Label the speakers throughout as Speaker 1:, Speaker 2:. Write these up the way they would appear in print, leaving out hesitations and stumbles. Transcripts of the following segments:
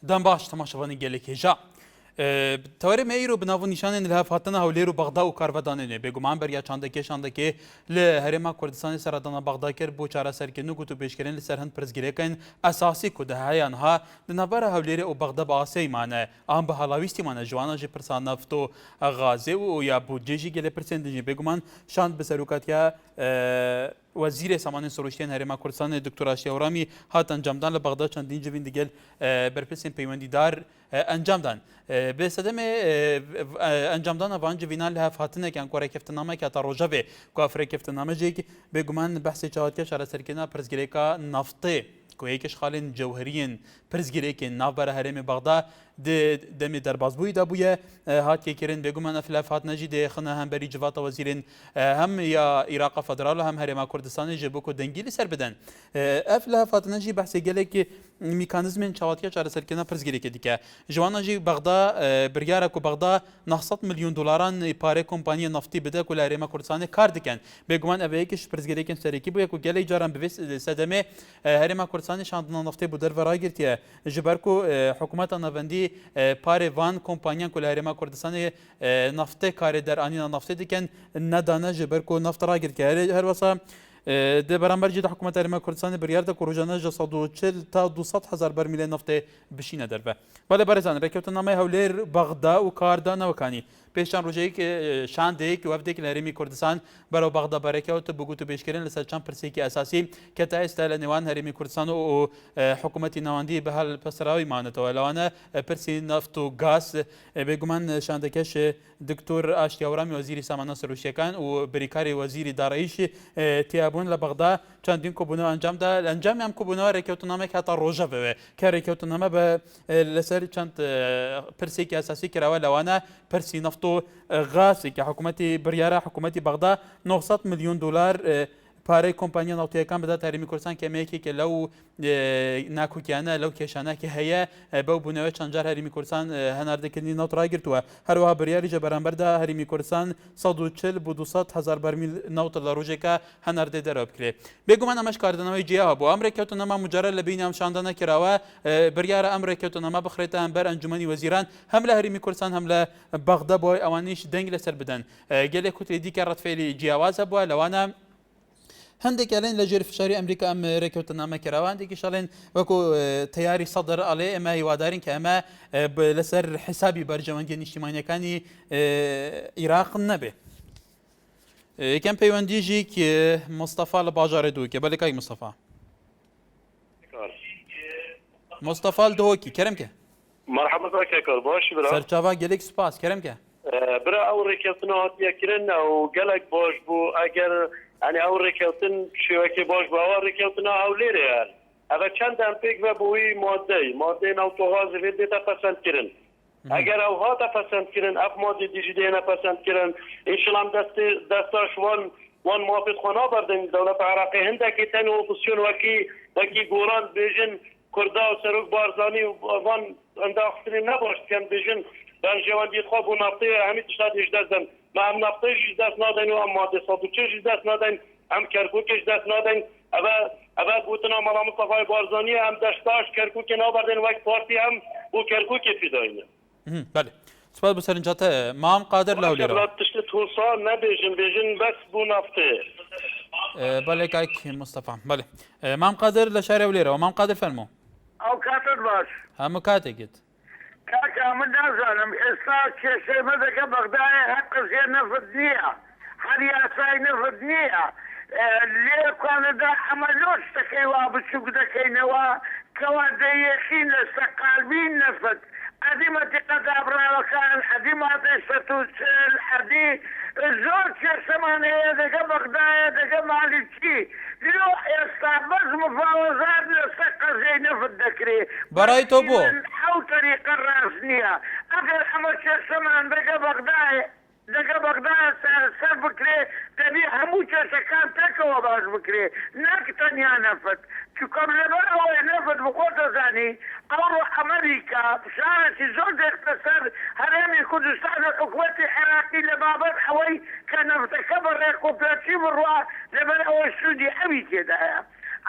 Speaker 1: دەم باش تەماشەوانی gelek hêja. Tewrê me îro bi nav nîşanên li hevhatina Hewlêr û Bexda û karvedanê ne bêguman beriya çandekê şandekê li Herêma Kurdistanê seredana Bexda kir bû çareserkirin û gut û pêşkirên li ser hin pirsgirêkên esasî ku di heyan ha di navbera Hewlêrê û Bexda bi asê mane an bi halawîstî mane ciwana jî pirsa neft û gazê û ya budcê jî gelê pirsên din jî bêguman şand bi serokatiya Wezîrê Samanên Soroştiyên Herêma Kurdistanê Diktor Aşiya Wramî hat encamdan li Bexda çandîn civîn digel berpirsên peywendîdar encam dan. Bi sedemê encamdana van civînan li hevhatinekên ku rêkeftinameke heta rojevê ku ev rêkeftinamecek bêguman behsê çawatika şareserkirina pirsgirêka naftê ku yekî xalên cewheriyên pirsgirêkên navbera Herêmê Bexda demê derbasbûyî da bûye hatiye kirin bêguman ev hatine jî dêxine hem berî civata wezîrên hem ya Îraqa Federal hem Herêma Kurdistanê ji bo ku dengî li ser bidin. Ev li hatine jî behsê gelekî میکانیزمên çawatiya çareserkirina pirsgirêkê dike. Ji wan jî Bexda biryara ku Bexda 900 milyon dolaran parê kompanyaya naftî bide ku li Herêma Kurdistanê kar dikin. Bêguman ev yekî ji pirsgirêkên serekî bûye ku gelek caran bi vê sedemê Herêma Kurdistanê şandina naftê bû derve ragirtiye ji ber ku hikûmeta navendî parê van kompanyan ku li Herêma Kurdistanê naftê karê deranîna naftê dikin nedane ji ber ku naft ragirtiye her wesa د بەرامبەر جێ حکوومەت هەرێما کوردستانی بڕیار دا ڕۆژانە 140 تا 200 هزار بەرمیلە نفتێ بشینە دەربە. بەڵێ بەڕێزان ڕێککەوتنامەی هەولێر بەغدا و کاردانەوەکانی پێشان ڕۆژەیەک شاندەیەک وەفدێک لە هەرێمی کوردستان بەرەو بەغدا بەرەکەوتە بگوت و پێشکردن لەسەر چەند پرسێکی ئەساسی کە تا ئێستا لە نێوان هەرێمی کوردستان و حکوومەتی ناوەندی بە هەڵ پەسراوی مانێتەوە لەوانە پرسی نفت و گاز بێگومان شاندەکەش دکتۆر ئاشتیا وەرامی وەزیری سامانە سەرۆشتیەکان و بریکاری وەزیری داراییشی تیابوون لە بەغدا چەندین کۆبوونەوە ئەنجامدا ئەنجامیان کۆبوونەوە ڕێککەوتنامێک هەتا ڕۆژەوێ کە ڕێککەوتنامە بە لەسەر چەند پرسێکی ئەساسی کراوە لەوانە پرسی نفت و غازی کە حکوومەتی بڕیارە حکوومەتی بەغدا 900 میلیۆن دلار پارەی کۆمپانیا ناوتیەکان بدات هەرێمی کوردستان کە ئەمەیەکێکە لەو ناکوکیانە لەو کێشانەکە هەیە بەو بوونەوەی چەند جار هەرێمی کوردستان هەناردەکردنی نەوت ڕاگرتووە هەروەها بڕیاریشە بەرامبەردا هەرێمی کوردستان 140 بۆ 200 هزار بەرمیل نەوت لە ڕۆژێکە هەناردێ دەرەوە بکرێت بێگومان ئەمەش کاردنەوەی جیاوە بۆ ئەم ڕێککەوتنەما مجرد لە بینی ئەم شاندانە کراوە بڕیارە ئەم ڕێککەوتنەما بخرێتە ئەمبەر ئەنجومەنی وەزیران هەم لە هەرێمی کوردستان هەم لە بەغدا بۆی ئەوانیش دەنگ لەسەر بدەن گەلێک کوتری دیکە ڕەتفێلی جیاوازە بووە لەوانە هەندێک ئەڵێن لە ژێر فشاری ئەمریکا ئەم ڕێککەوتنامە کراوە هەندێکی شەڵێن وەکو تەیاری سەدر ئەڵێ ئێمە هیوادارین کە ئەمە لەسەر حسابی بەرژەوەندی نیشتیمانیەکانی عێراق نەبێ. یەکەم پەیوەندیژێک مستەفا لە باژارێ دووکە بەڵێ کاک مستەفا مستەفا دۆکی کەرەمکە
Speaker 2: مرحبا بك كار باش برا
Speaker 1: سەرچاوا gelek سپاس کەرەمکە
Speaker 2: برا ئەو ڕێککەوتنە هاتیەکردن و gelek باش بوو ئەگەر ئەنی ئەو ڕێککەوتن شێوەکی باش بوو ئەوە ڕێککەوتنە هەولێرە یان ئەvە چەندان پێک بە بووی مادەی ناوتۆغاز vê dêta pesendkirin ئەگەر ئەو هاتە پەسەندکردن ئەف مادی دیژی دێنە پەسەندکردن ئینشەڵام دەستاش وان موافق خۆ نابەردن دەوڵەتە عێراقی هەندێکی تەن ئۆپۆزیسیۆن وەکی گۆران بێژن کوردا و سەرۆک بارزانی و وان ئەنداختنی نەباش کەم بێژن بەرژەوەندی خۆ بۆ نافتەیە هەمی تشتا دێش دەستدەن ما ئەم نافتەیەش دەست نادەین و ئەم مادە سەدوچێژ دەست نادەین ئەم کەرکووکێش دەست نادەین ئەvە گوتنا مەڵا مستەفای بارزانیە ئەم دەشتاش کەرکووکی نابەردن وەک پارتی هەم بۆ کەرکووکی فیداینە
Speaker 1: بەێ سپاس بە سەرنجاتە مام قادر لە هەولێرەوە
Speaker 2: تشت تووسا نەبێژن بێژن بەس بوو نافتەیە
Speaker 1: بەڵێ کاک مستەفا بەێ مام قادر لە شارە هەولێرەوە مام قادر فەرموو
Speaker 3: ئەو کاتت باش
Speaker 1: هەموو کاتێکت
Speaker 3: کاکە من نازانم ئێستا کێشەمە دەکە بەغدایە هەر قزیێ نەفت نییە هەر یاسای نەفت نییە لێکوانەدا ئەمە لۆ شتەکەی وا بچووک دەکەینەوە کەوا دەیەخین لە سەقالبین نەفت ئەدی مەتیقەت ئابراوەکان ئەدی مادەی سەتوچل ئەدی زۆر کێشەمان هەیە دەگە بەغدایە دەگە مالیکی لۆ ئێستا بەس مفاوەزات لەسەر قەزەی نەفت دەکرێت
Speaker 1: بەڕای تۆ بۆ
Speaker 3: ئەو تەریقە ڕاست نییە ئەگەر ئەمە کێشەمان دەگە بەغدایە سەر بکرێ دەبی هەموو کێشەکان تەکەوە باش بکرێ نەک تەنیا نەفت چکەم لەبەر ئەوەیە نەفت بخۆتە زانی ئەوڕۆ ئەمریکا شارێکی زۆر دێختە سەر هەرێمی کوردستان لە حکوومەتی عێراقی لە بابەت ئەوەی کە نەفتەکە بەڕێک و پێچی بڕوا لەبەر ئەوەی سوودی ئەوی تێدایە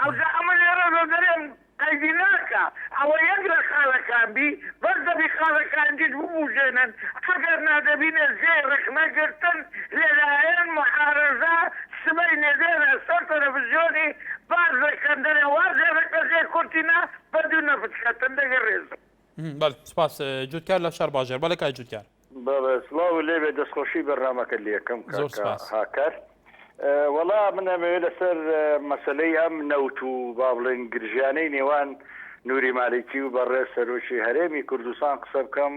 Speaker 3: ئەوجا ئەمە لێرە دەرێن قەیدی ناکە ئەوە یەک لە خاڵەکە خاڵەکان بی بەس دەبی خاڵەکان دیت ببوژێنن ئەگەر نادەبینە زێڕێک نەگرتن لەلایەن محارەزە سبەی نێدێنە سەر تەلەڤیزیۆنی باز دەکەن دەرێ وازێ ڕێکەزێ کورتینە بەدوو نەفتکەتن دەگەڕێزم.
Speaker 1: بەڵێ سپاس جوتکار لە شار باژێر بەڵێ کای جوتکار
Speaker 4: سڵاو لێبێ دەستخۆشی بەرنامەکە لە یەکەم
Speaker 1: زۆر سپاس.
Speaker 4: هاکار وەڵا منەمەوێ لەسەر مەسلەی ئەم نەوت و با بڵێن گرژیانەی نێوان نووری مالکی و بەڕێز سەرۆکی هەرێمی کوردستان قسە بکەم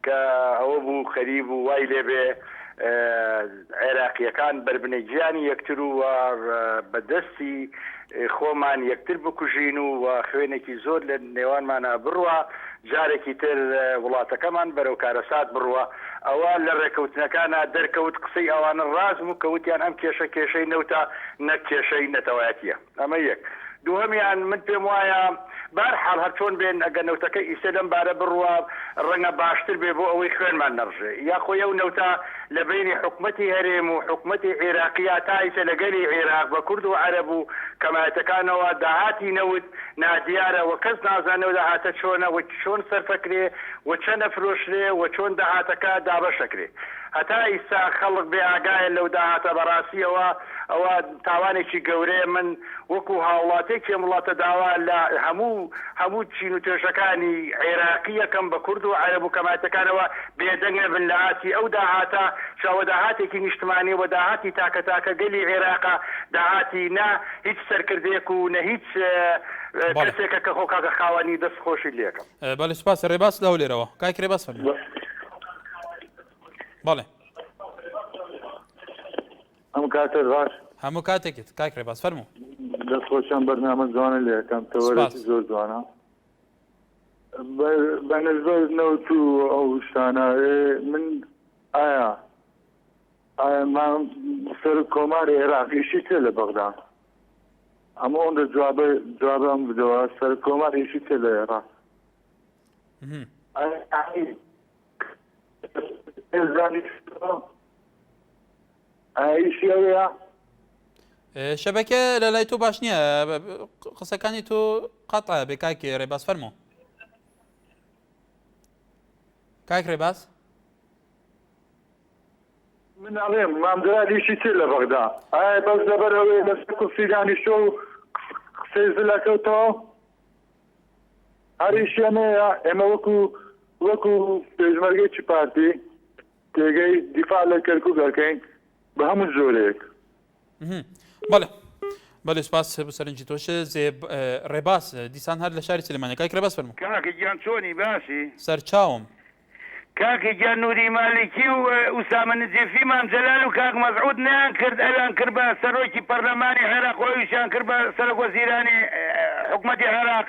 Speaker 4: کە ئەوە بوو خەریب و وای لێبێ عێراقیەکان بربنەی گیانی یەکتر و بەدەستی خۆمان یەکتر بکوژین و خوێنێکی زۆر لە نێوانمانە بڕوە جارێکی تر وڵاتەکەمان بەرەو کارەسات بڕوە ئەوە لە ڕێکەوتنەکانە دەرکەوت قسەی ئەوانە ڕازم و کەوتیان ئەم کێشە کێشەی نەوتە نەک کێشەی نەتەوایەتیە ئەمە یەک دووهەمیان من پێم وایە بارحاڵ هەرچۆن بێن ئەگە نەوتەکە ئیسە لەم بارە بڕوە ڕەنگە باشتر بێ بۆ ئەوەی خوێنمان نەڕژێ یا خۆی ئەو نەوتە لە بینی حکومەتی هەرێم و حکومەتی عێراقیا تایسە لەگەلی عێراق بە کورد و عەرەب و کەمایەتەکانەوە داهاتی نەوت نادیارە و کەس نازانەوە داهاتە چۆنە و چۆن سەرفەکرێ و چەندە فرۆشرێ و چۆن داهاتەکە دابەشەکرێ هەتا ئیسا خەڵک بێ ئاگایە لەو داهاتە بەڕاستیەوە ئەوە تاوانێکی گەورەیە من وەکو هاوڵاتێکی وڵاتە داوا لە هەموو چین و توێژەکانی عێراقی یەکەم بە کورد و عەرەب و کەمایەتەکانەوە بێدەنگە بن لە ئاسی ئەو داهاتە چاوە داهاتێکی نیشتمانی و داهاتی تاکە تاکە گەلی عێراقا داهاتی نە هیچ سەرکردێک و نە هیچ کەسێکە کە خۆکاکە خاوەنی دەست خۆشی لێکم.
Speaker 1: بەڵێ سپاس ڕێباس لەو لێرەوە کاک ڕێباس فەرموو. بەڵێ
Speaker 5: ئەم کاتە باش
Speaker 1: هەموو کاتێکت کاک ڕێباس فەرموو.
Speaker 5: دەستخۆشیان بەرنامە جوانە لە یەکەم تەوەرێکی زۆر جوانە بەنسبەت نەوت و ئەو شتانە من ئایا سەر کۆماری عێراقیشی تێ لە بەغدا ئەمە ئەوەندە جوابە ئەم بدەوە سەر کۆماریشی تێ لە عێراق ئایشی ئەوەیە
Speaker 1: شەبەکە لە لای تۆ باش نییە قسەکانی تۆ قەتە بێ کاکی ڕێباس فەرموو. کاک ڕێباس
Speaker 5: من ئەڵێم مامدرالیشی تێ لە بەغدا ئایا بەس لەبەرەوەی لەسەر کوفیدانی شۆ و قسەی زلەکەوتەوە هەریشی ئەمەیە ئێمە وەکو پێشمەرگەی پارتی تێگەی دیفاع لە کەرکووک دەکەین بە هەموو جۆرێک.
Speaker 1: بەڵێ سپاس سەرنجی تۆش ڕێباس دیسان هەر لە شاری سلێمانە کاک ڕێباس فەرموو.
Speaker 3: کاکە گیان چۆنی باسی
Speaker 1: سەرچاوم
Speaker 3: کاکە گیان نووری مالکی و ئوسامە نجێفی مام جەلال و کاک مەسعود نیان کرد ئەلان کرد بە سەرۆکی پەرلەمانی عێراق خۆیشیان کرد بە سەرۆک وەزیرانی حکومەتی عێراق.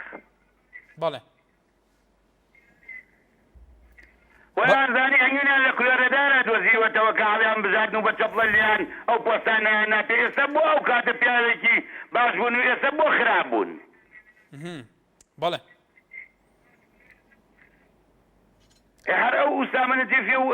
Speaker 1: بەڵێ
Speaker 3: وەیان زانی هەنگیان لە کولۆرەدارە دۆزیوەتەوە کە هەڵیان بزاتن و بە چەپڵە لیان ئەو پۆستانیان ناتێ ئێستا بۆ ئەو کاتە پیاوێکی باش بوون و ئێستا بۆ خراپ بوون.
Speaker 1: بەڵێ
Speaker 3: هەر ئەو ئوسامە نجێفی و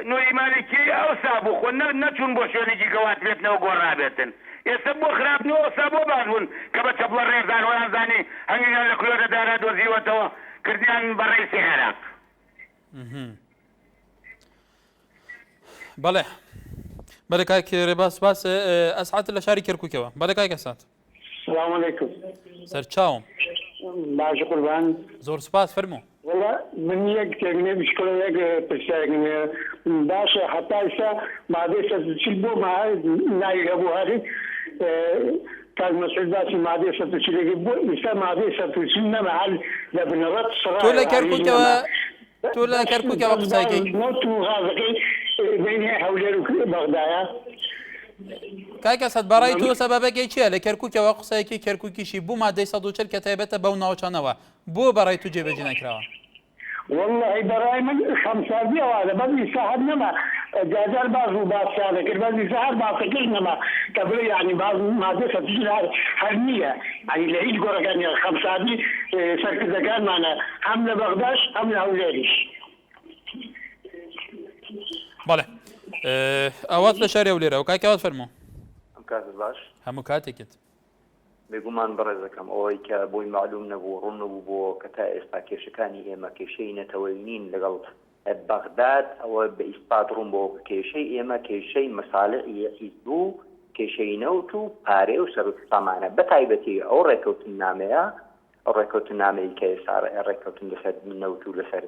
Speaker 3: نووری مالکی ئەوسا بوو خۆ نەچوون بۆ شوێنێکی گەوات بێتنەوە گۆڕابێتن ئێستا بۆ خراپنەوە ئەوسا بۆ باش بوون کە بە چەپڵە ڕێزان وەیان زانی هەنگیان لە کولۆرەدارە دۆزیوەتەوە کردیان بە ڕێسی عێراق.
Speaker 1: بەڵێ کاک ڕێباس باس ئەسعات لە شاری کەرکووکەوە بەڵێ کاک ئەسعات.
Speaker 6: سلام علیکم.
Speaker 1: سەرچاوم
Speaker 6: باش قوربان.
Speaker 1: زۆر سپاس فەرموو.
Speaker 6: والله من یەک تێکنێ بشکۆڵە یەک پرسیارێ باشە حتا ئێستا مادەی سەرچیل بۆ ناوی هەبوو هەری کاک مەسعود باسی مادەی سەرچیلێکی بۆ ئێستا مادەی سەرچیل نەما هەر لە بنەڕەت
Speaker 1: تۆ لە کەرکووکەوە قسەکەی
Speaker 6: نۆت و غازەکەی بینی هەولێر و بەغدایە.
Speaker 1: کاک ئەسعات بەڕای تۆ سەبەبەکەی چییە لە کەرکووکەوە قسەیەکی کەرکووکیشی بوو مادەی 140 کە تایبەتە بەو ناوچانەوە بۆ بەڕای تو جێبەجێ نەکراوە؟
Speaker 6: والله برای من خمسادی ئەوانە بەزی ساحەت نەما جاجار باز و باسیانە کرد بەزی ساحەت باسەکەش نەما کە بڵێ یعنی باز مادەی سەرچیل هەر نییە ینی لە هیچ گۆڕەکانی خەمسادی سەرکردەکانمانە هەم لە بەغداش هەم لە هەولێریش.
Speaker 1: بەڵێ ئەوات لە شاری هەولێرەوە کاکەوات فەرموو.
Speaker 4: کات باش
Speaker 1: هەموو کاتێکت
Speaker 7: بێگومان بەڕێزەکەم ئەوەی کە بۆی معلوم نەبوو ڕوون نەبوو بۆ کە تا ئێستا کێشەکانی ئێمە کێشەی نەتەوەی نین لەگەڵ بەغداد ئەوە بە ئیسپات ڕوون بۆ کێشەی ئێمە کێشەی مەساڵحی حیزب و کێشەی نەوت و پارێ و سەر و سامانە بەتایبەتی ئەو ڕێکەوتن نامەیە ئەو ڕێکەوتن نامەی کە ئێستا ڕێکەوتن لەسەر نەوت و لەسەر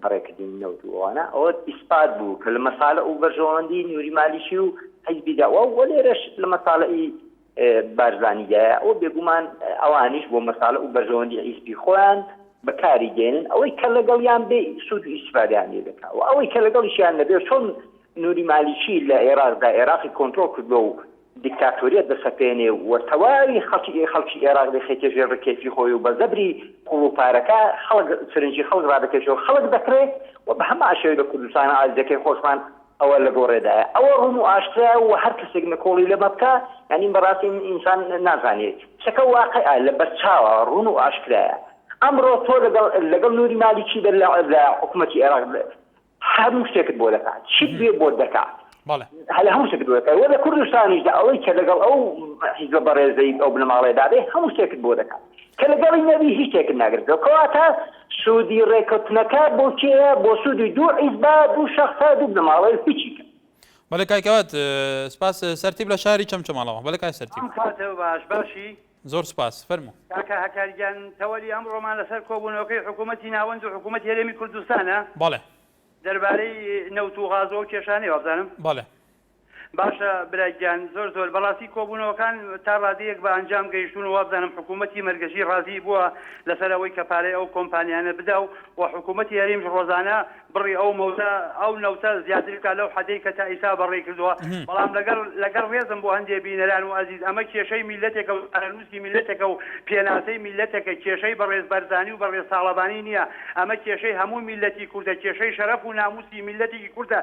Speaker 7: بەڕێکردنی نەوت و ئەوانە ئەوە ئیسپات بوو کە لە مەساڵە و بەرژەوەندی نیوری مالیشی و حیزبیداوە و لێرەش لە مەساڵەی بارزانیدایە ئەو بێگومان ئەوانیش بۆ مەساڵە و بەرژەوەندی حیزبی خۆیان بەکاری دێنن ئەوەی کە لەگەڵیان بێ سوود و ئیسفادیان لێ دەکات و ئەوەی کە لەگەڵیشیان نەبێ چۆن نوری مالیکی لە عێراقدا عێراقی کۆنتڕۆڵ کردووە و دیکتاتۆریەت دەسەپێنێ و تەواوی خەڵکی عێراق دەخێتە ژێر ڕکێفی خۆی و بە زەبری پوڵ و پارەکە خەڵک سرنجی خەڵک ڕادەکەشەوە خەڵک دەکرێت و بە هەموو شێوەیە لە کوردستان ئازیەکەی خۆشمان ئەوە لە گۆڕێدایە ئەوە ڕوون و ئاشکرا و هەر کەسێک نەکۆڵی لەمە بکە یعنی بەڕاستی ئینسان نازانێت شەکە واقعە لە بەرچاوە ڕوون و ئاشکرایە ئەمڕۆ تۆ لەگەڵ نوری مالیکی لە حکوومەتی عێراق هەموو شتێکت بۆ دەکات چیت بێ بۆ دەکات هەل هەموو شتێکت بۆ دەکات وە لە کوردستانیشدا ئەوەی کە لەگەڵ ئەو حیزبە بەڕێزەی ئەو بنەماڵێدا بێ هەموو شتێکت بۆ دەکات کە لەگەڵی نەبی هیچ شتێکت ناگرێتەوە کەواتە سوودی ڕێکەوتنەکە بۆ کێیە بۆ سوودی دوو حیزبە دوو شەخسە دوو بنەماڵەی هیچی
Speaker 1: بەڵێ کاکەوات سپاس سەرتیب لە شاری چەمچەماڵەوە بەڵێ کای سەرتیب
Speaker 3: باش باشی
Speaker 1: زۆر سپاس فەرموو
Speaker 3: کاکە هەکارگیان تەوەلی ئەمڕۆمان لەسەر کۆبوونەوەکەی حکوومەتی ناوەند و حکوومەتی هەرێمی کوردستانە
Speaker 1: بەڵێ
Speaker 3: دەربارەی نەوت و غازۆ و کێشانەی وابزانم
Speaker 1: بەڵێ
Speaker 3: باشە برایگیان زۆر بەڵاستی کۆبوونەوەکان تا ڕادەیەک بە ئەنجام گەیشتون و وابزانم حکوومەتی مەرگەشی ڕازی بووە لەسەرەوەی کە پارەی ئەو کۆمپانیانە بدا و حکوومەتی هەرێم ڕۆژانە بڕی ئەو مەوتە ئەو نەوتە زیاتر بکات لەو حەدەی کە تا ئێستا بەڕێ کردووە بەڵام لەگەڵ ڕێزم بۆ هەندێک بینەران و ئەزیز ئەمە کێشەی میلەتێکە و ئەرنووسی میلەتێکە و پێناسەی میلەتێکە کێشەی بەڕێز بەرزانی و بەڕێز ساڵەبانی نییە ئەمە کێشەی هەموو میلەتی کوردە کێشەی شەرەف و ناموسی میلەتێکی کوردە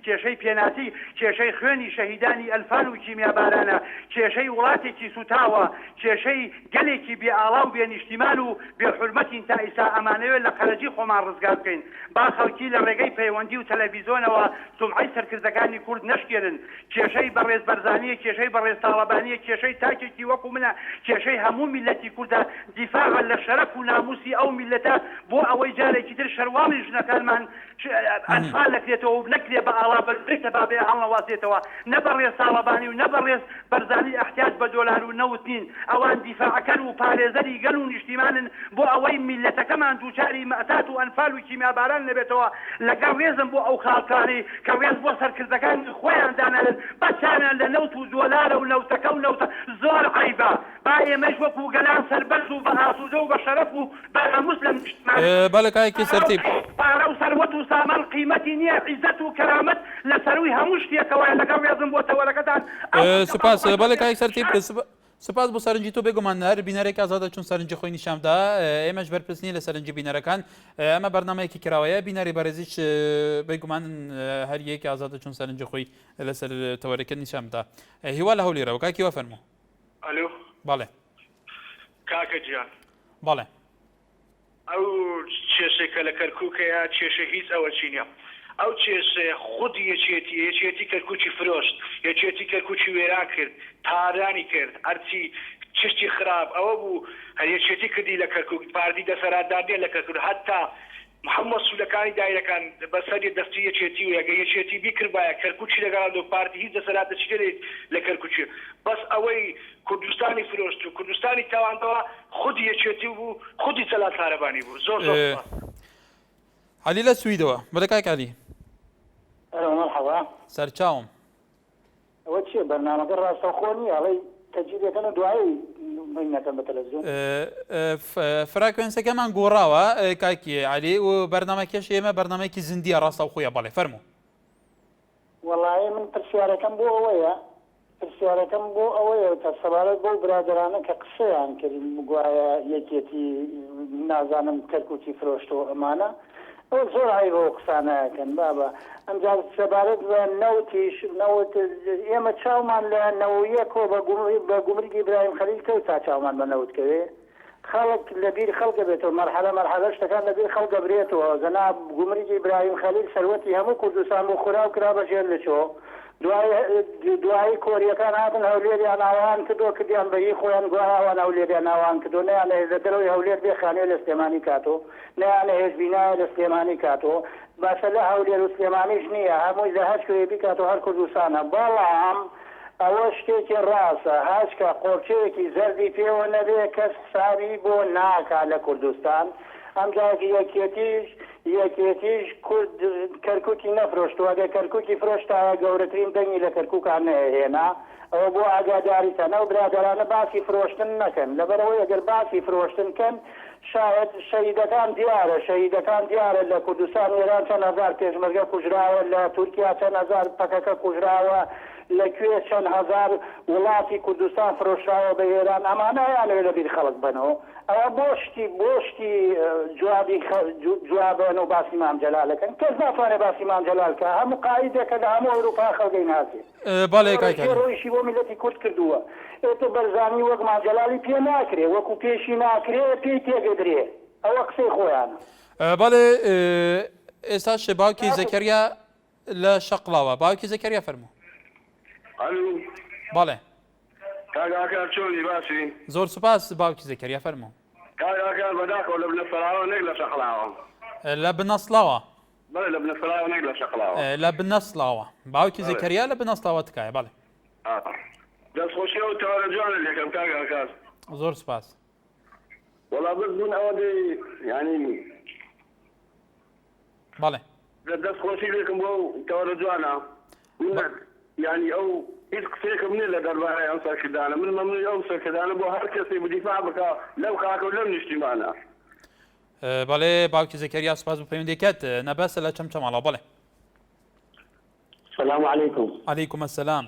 Speaker 3: کێشەی پێناسی کێشەی خوێنی شەهیدانی ئەلفان و کیمیابارانە کێشەی وڵاتێکی سوتاوە کێشەی گەلێکی بێئاڵا و بێنیشتیمان و بێحورمەتین تا ئێستا ئەمانەوێت لە خەرجی خۆمان ڕزگار بکەین با خەڵکی لە ڕێگەی پەیوەندی و تەلەڤیزۆنەوە سومعەی سەرکردەکانی کورد نەشکێنن کێشەی بەڕێز بەرزانیە کێشەی بەڕێز تاڵەبانیە کێشەی تاکێکی وەکو منە کێشەی هەموو میلەتی کوردە دیفاع لە شەرەف و ناموسی ئەو میلەتە بۆ ئەوەی جارێکی تر شەرواڵی ژنەکانمان ئەنفال نەکرێتەوە و نەکرێ بە ئاڵا بەرێتە بابێ هەڵنەواسێتەوە نەبەڕێز ساڵەبانی و نەبەڕێز بەرزانی احتیاج بە دۆلار و نەوتین ئەوان دیفاعەکەن و پارێزەری گەل و نیشتیمانن بۆ ئەوەی میلەتەکەمان دووچاری مەئسات و ئەنفال و کیمیاباران نەبێتەوە لەگەڵ ڕێزم بۆ ئەو خاڵکاری کە ڕێز بۆ سەرکردەکان خۆیان دانان بەچانیان لە نەوت و دۆلارە و نەوتەکە و نەوتە زۆر عیبە با ئێمەش وەکو گەلان سەربەرز و بە ئاسوودە و بە شەرەف و بە ناموس لە نیشتیمان
Speaker 1: بەڵێ کایەکی سەرتیب
Speaker 3: پارە و سەروەت و سامان قیمەتی نییە عیزەت و کەرامەت لەسەروی هەموو شتێکەوە لەگەڵ ڕێزم بۆ تەوەرەکەتان
Speaker 1: سپاس بەڵێ کایەک سەرتیب سپاس بۆ سەرنجی تۆ بێگومان هەر بینەرێک ئازادە چون سەرنجی خۆی نیشامدا ئێمەش بەرپرسنی لە سەرنجی بینەرەکان ئەمە بەرنامەیەکی کراوەیە بینەری بەڕێزیش بێگومان هەر یەکی ئازادە چون سەرنجی خۆی لەسەر تەوەرەکە نیشامدا هیوا لە هەولێرەوە کاکیوە فەرموو
Speaker 2: ئەلۆ
Speaker 1: بەڵێ
Speaker 2: کاکە گیان
Speaker 1: بەڵێ
Speaker 2: ئەو کێشێکە لە کەرکووکەیە کێشە هیچ ئەوە چینە ئەو کێشەیە خودی یەکێتی کەرکووکی فرۆشت یەکێتی کەرکووکی وێرا کرد تارانی کرد ئەرچی چشتی خراپ ئەوە بوو هەر یەکێتی کردی لە کەرکووک پاردی دەسەراتدارنیە لە کەرکووک هەتا محەممەد سوولەکانی دایرەکان بەسەری دەستی یەکێتی و یەگە یەکێتی بیکردبایە کەرکووکی لەگەڵ دو پارتی هیچ دەسەرات دەچێت لە کەرکووکی بەس ئەوەی کوردستانی فرۆشت و کوردستانی تاوانەوە خودی یەکێتی بوو خودی چەلا تارەبانی بوو زۆر
Speaker 1: علی لە سویدەوە بەڵێ کاک علی
Speaker 6: مرحبا
Speaker 1: سەرچاوم
Speaker 6: ئەوە چیە بەرنامەکە ڕاستەوخۆ نیە ئەڵەی تەجیبەکەنە دوایی بینەکەن بە تەلەڤیزۆن
Speaker 1: فراکوێنسەکەمان گۆڕاوە کاکی علی و بەرنامەکەش ئێمە بەرنامەیەکی زیندیە ڕاستەوخۆیە بەڵێ فەرموو
Speaker 6: وەڵایە من پرسیارەکەم بۆ ئەوەیە پرسیارەکەم بۆ ئەوەیە کە سەبارەت بۆ برادرانە کە قسەیان کردین گوایە یەکێتی نازانم کەرکووکی فرۆشتەوە ئەمانە ئەو زۆر هایبەوە قسانەکەن بابە ئەمجا سەبارەت بە نەوتیش نەوت ئێمە چاومان لە نەوەیەکۆ بە گومرگی ئیبراهیم خەلیل کەوت تا چاومان بە نەوتکەوێ خەڵک لەبیر خەڵکە بێتەوە مەرحەلە شتەکان لەبیر خەڵکە برێتەوە جەناب گومرگی ئیبراهیم خەلیل سەروەتی هەموو کوردستان بۆ خوراو کرا بەژێر لەچۆ دوایی کۆریەکان هاتن هەولێریان ئاوان کردو کردیان بەهی خۆیان گوایاوان هەولێریان ئاوان کردو نەیان لە دەرەوەی هەولێر بێ خانێ لە سلێمانی کاتۆ نەیان لە هێزبینایە لە سلێمانی کاتۆ باشە لە هەولێر و سلێمانیش نییە هەمووی لە هەش کوێ بیکاتۆ هەر کوردستانە بەڵام ئەوە شتێکی ڕاستە هاشکە قۆرچەیەکی زەردی پێوە نەبێ کەس ساری بۆ ناکا لە کوردستان ئەمجاکی یەکێتیش کورد کەرکووکی نەفرۆشتووە ئەگەر کەرکووکی فرۆشتایە گەورەترین دەنگی لە کەرکووکان نەهێنا ئەوە بۆ ئاگاداریتەنە و برادرانە باسی فرۆشتن نەکەن لەبەرەوەی ئەگەر باسی فرۆشتن کەن شاید شەهیدەکان دیارە لە کوردستان ئێران چەند هەزار پێشمەرگە کوژراوە لە تورکیا چەند هەزار پەکەکە کوژراوە لەکوێ چەند هەزار وڵاتی کوردستان فرۆشراوە بە ئێران ئەمانەیان لە بیر خەڵک بنەوە ئەوە بۆشتی جوابن و باسی مام جەلالەکەن کەس ناتوانێت باسی مام جەلالکە هەموو قایدێکە لە هەموو ئەوروپا خەڵگەی ناسێت ڕۆیشی بۆ میلەتی کورد کردووە ئێتە بەرزانی وەک مام جەلالی پێ ناکرێ وەکو پێشی ناکرێ پێی تێگەدرێ ئەوە قسەی خۆیانە
Speaker 1: بەڵێ ئێستا باوکی زەکەریا لە شەقڵاوە باوکی زەکەریا فەرموو بەڵێ
Speaker 8: کاکار چۆنی باسی
Speaker 1: زۆر سوپاس باوکی زەکەریا فەرموو
Speaker 8: کاکار بەداخەوە لە بنەسەراوە نەک لە شەقڵاوە
Speaker 1: لە بنەسڵاوە
Speaker 8: بەڵێ لە بنەسەراوە نەک لە شەقڵاوە
Speaker 1: لە بنەسڵاوە باوکی زەکەریا لە بنەسڵاوە تکایە بەڵێ
Speaker 8: دەستخۆشی و تەوارە جوانە لێکم کاکار
Speaker 1: زۆر سوپاس
Speaker 8: وەڵا بس بوون ئەوە ینی
Speaker 1: بەڵێ
Speaker 8: دەستخۆشی لێکم بۆ تەوارە جوانە ینی ئەو هیچ قسێکم نیە لە دەربارەی ئەم سەرکردانە من مەمنوعی ئەو سەرکردانە بۆ هەر کەسێ بدیفاع بکە لەو خاکە و لەم نیشتیمانە
Speaker 1: بەڵێ باوکی زەکەریا سوپاس بۆ پەیوەندیکەت نەبەسە لە چەمچەماڵەوە بەڵێ
Speaker 6: سلام علیکم
Speaker 1: عەلەیکوم ئەسسەلام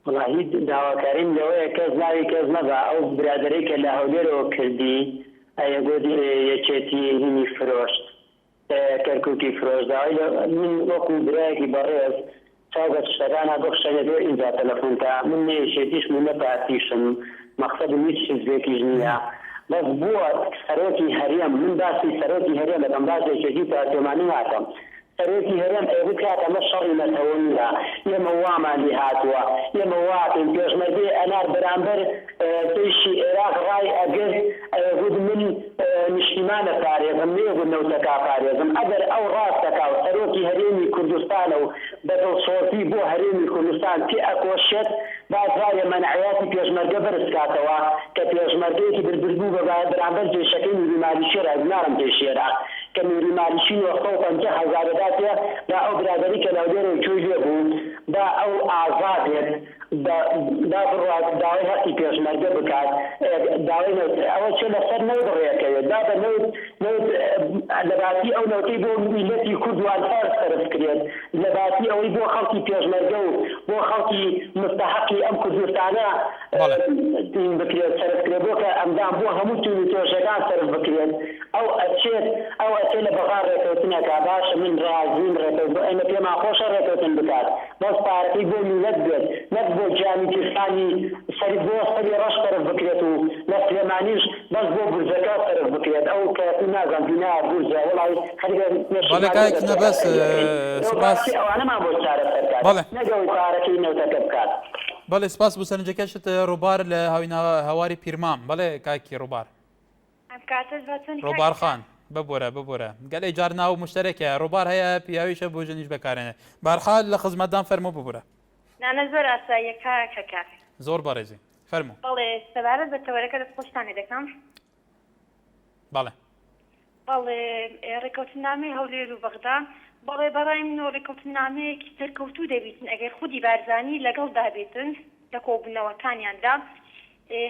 Speaker 6: وڵی داواکاریم لەوەیە کەس ناوی کەس نەبا ئەو برادەرەی کە لە هەولێرەوە کردی ئەیە گوتی یەکێتی هینی فرۆشت کەرکووکی فرۆشداوای من وەکو برایەکی بەڕێز چاوگە شتەکانە بخشەنێتەوە ئینجا تەلەفۆنتا من نێشێتیش من نەپارتیشم مەقسەدم هیچ حیزبێکیش نییە بەس بووە سەرۆکی هەرێم من باسی سەرۆکی هەرێم لەگەم باسێکێکی پارتێمانی ناکەم سەرۆکی هەرێم ئەوە بکات ئەمە شەڕی نەتەوە نیە ئێمە وامانی هاتووە ئێمە واتین پێشمەرگەی ئەنار بەرامبەر پێشی عێراق ڕای ئەگەر گوت من نیشتیمانە پارێزم نێگوت نەوتەکا پارێزم ئەگەر ئەو ڕاستەکا و سەرۆکی هەرێمی کوردستانە و بەدڵسۆزی بۆ هەرێمی کوردستان پێ ئەکۆشێت بازارێ مەنعەتی پێشمەرگە بەرزکاتەوە کە پێشمەرگەیەکی بربربوو بە بەرامبەر جێشەکەی میلیمالیشی ڕازنارم پێشێرا کە میلیمالیشی 950,000 با ئەو برادری کە لەولێرە کوێ لێ بوو با ئەو ئازادێت دا بڕات داوای هەستی پێشمەرگە بکات داوای ئەوە چێ لەسەر نەوت ڕێەکەوێت دا بە لەباتی ئەو نەوتەی بۆ میلەتی کوردوان فارس سەرف کرێت لەباتی ئەوەی بۆ خەڵکی پێشمەرگە و بۆ خەڵکی مستحقی ئەم کوردستانە بکرێت سەرف کرێت بۆ کە ئەمدان بۆ هەموو تونی تۆشەکان سەرف بکرێت ئەو ئەچێت لە بەغار ڕێکەوتنەکە باشە من ڕازیم ڕێکەوت ئەمە پێمان خۆشە ڕێکەوتن بکات بەس پارەکەی بۆ میلەت بێت نەک بۆ جامی ترسانی سەری بۆ سەری ڕەش سەرف بکرێت و لە سلێمانیش بەس بۆ برجەکە سەرف بکرێت ئەو کە نازان بینا برجە وڵی
Speaker 1: بەڵێ کایەک نەبەس سوپاس
Speaker 6: ئەوانەمان بۆ چارە سەرکات نەگەڵی پارەکەی نەوتەکە بکات
Speaker 1: بەڵێ سپاس بۆ سەرنجەکەشت ڕووبار لە هەواری پیرمام بەڵێ کاکی ڕووبار ڕووبار خان ببۆرە گەلەی جار ناو مشتەرەکە ڕووبار هەیە پیاویشە بۆ ژنیش بەکارێنێ بارخال لە خزمەتدان فەرموو ببورە
Speaker 9: نانە زۆر ئاساییەکە کەکات
Speaker 1: زۆر بەڕێزی فەرموو
Speaker 9: بەڵێ سەبارەت بە تەوەرەکە دەستخۆشتانێ دەکەم
Speaker 1: بەڵێ
Speaker 9: ڕێکەوتنامەی هەولێر و بەغدا بەڵێ بەڕای منەوە ڕێکەوتنامەیەکی سەرکەوتوو دەبیتن ئەگەر خودی بارزانی لەگەڵ دابێتن لە کۆبوونەوەکانیاندا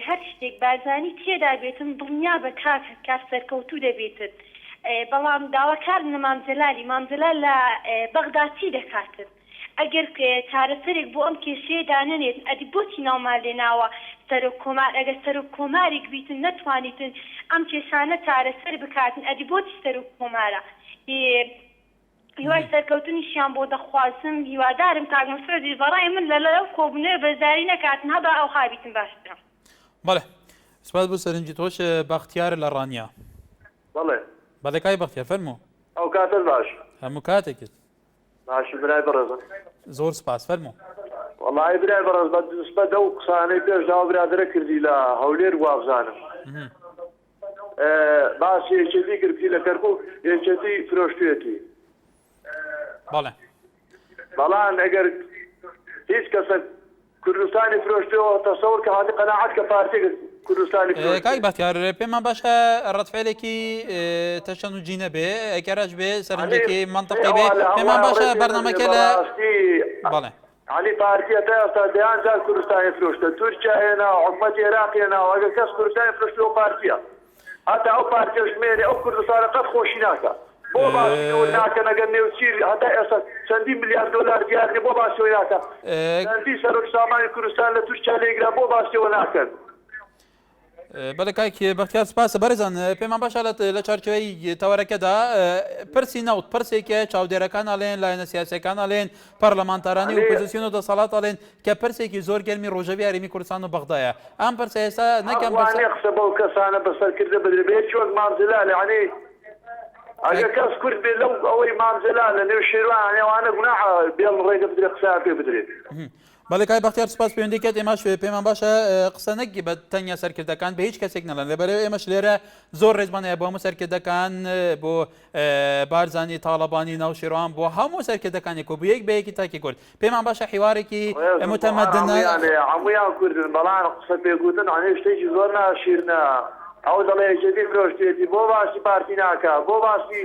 Speaker 9: هەر شتێک بارزانی تێدا بێتن دڵنیا بە کار سەرکەوتوو دەبێتن بەڵام داواکارن مامجەلالی مامجەلال لە بەغدا چی دەکاتن ئەگەر چارەسەرێک بۆ ئەم کێشەیە دانێت ئەدی بۆچی ناومان لێناوە سەرۆک کۆمار ئەگەر سەرۆک کۆمارێک بیتن نەتوانیتن ئەم کێشانە چارەسەر بکاتن ئەدی بۆچی سەرۆک کۆمارە هیوای سەرکەوتنیشیان بۆ دەخوازم هیوادارم کاگمەسەردی بەڕای من لەو کۆبوونەوە بەزاری نەکاتن هەبا ئەو خابیتن باشترە
Speaker 1: بەڵێ سپاس بۆ سەرنجی تۆش بەختیار لە ڕانیا
Speaker 8: بەڵێ
Speaker 1: بەڵێ کای بەختیار فەرموو
Speaker 8: ئەو کاتە باش
Speaker 1: هەموو کاتێکت
Speaker 2: باش برای بەڕێزم
Speaker 1: زۆر سپاس فەرموو.
Speaker 2: وەڵی برای بەڕێز بەدەستبە دەو قسانەی پێشدا برادرە کردی لە هەولێر وابزانم باسی یەکێتی گرتی لە کەرکووک یەکێتی فرۆشتوێتی
Speaker 1: بەڵێ
Speaker 2: بەڵام ئەگەر هیچ کەسە کوردستانی فرۆشتەوە تەسەور کە هاتی قەناعەت کە پارتێک کوردستانی
Speaker 1: کاک بەختیار پێمان باشە ڕەتفعلێکی تەشەن و جینە بێ ئەگەرەش بێ سەرنجێکی منطقی بێ پێمان باشە بەرنامەکە لە بەڵێ
Speaker 2: علی پارتیە تا ئێستا دەیان جار کوردستانی فرۆشتە تورکیا هێنا حکومەتی عێراق هێناوە ئەگەر کەس کوردستانی فرۆشتەوە پارتیە هەتا ئەو پارتیە ژمێنێ ئەو کوردستانە قەت خۆشی ناکە بۆ باسیەوە ناکەن ئەگەر نێوچیر هەتا ئێستا چەندی ملیارد دۆلار دیارنێ بۆ باسیەوە ناکە چەندی سەرۆک سامانی کوردستان لە تورکیا لێگرا بۆ باسیەوە ناکەن.
Speaker 1: بەڵێ کاک بەختیار سپاسە بەرزان پێمان باشە لە چارچوەی تەوەرەکەدا پرسی نەوت پرسێکە چاودێرەکان ئەڵێن لایەنە سیاسەکان ئەڵێن پەرلەمانتارانی ئۆپۆزیسیۆن و دەسەڵات ئەڵێن کە پرسێکی زۆر گەرمی ڕۆژەوی هەرێمی کوردستان و بەغدایە ئەم پرسە ئێستا نەکەم
Speaker 2: قسە بەو کەسانە بەسەرکردە بدرێت چۆن مامزلالە یعنی ئەگەر کەس کورد بێت لەو ئەوەی مامزلالە نێو شێروان ئەوانە گوناح بێڵ ڕێگە بدرێت قسە پێ بدرێت.
Speaker 1: بەڵێ کای بەختیار سپاس پەیوەندیکەت ئێمەش پێمان باشە قسە نەگی بە تەنیا سەرکردەکان بە هیچ کەسێک نەڵێن لەبەرەوە ئێمەش لێرە زۆر ڕێزمانەیە بۆ هەموو سەرکردەکان بۆ بارزانی تاڵەبانی ناو شێروان بۆ هەموو سەرکردەکانی کۆ بوویەک بە یەکی تاکی کورد پێمان باشە حیوارێکی متەمەدنە
Speaker 2: هەموویان کوردن بەڵام قسە پێگوتن ئەنێ شتێکی زۆر ناشیرنە ئەو دەڵێ یەکێتی فرۆشتێتی بۆ باسی پارتی ناکە بۆ باسی